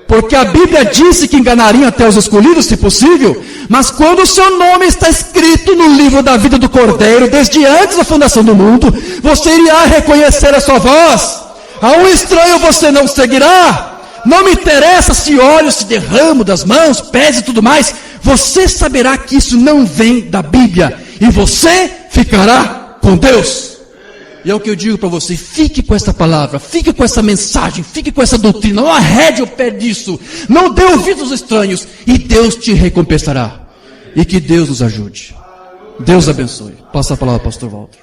Porque a Bíblia disse que enganariam até os escolhidos, se possível. Mas quando o seu nome está escrito no livro da vida do Cordeiro, desde antes da fundação do mundo, você irá reconhecer a sua voz. A um estranho você não seguirá. Não me interessa se olho, se derramo das mãos, pés e tudo mais. Você saberá que isso não vem da Bíblia. E você ficará com Deus. E é o que eu digo para você, fique com essa palavra, fique com essa mensagem, fique com essa doutrina, não arrede o pé disso, não dê ouvidos aos estranhos, e Deus te recompensará. E que Deus nos ajude. Deus abençoe. Passa a palavra ao pastor Walter.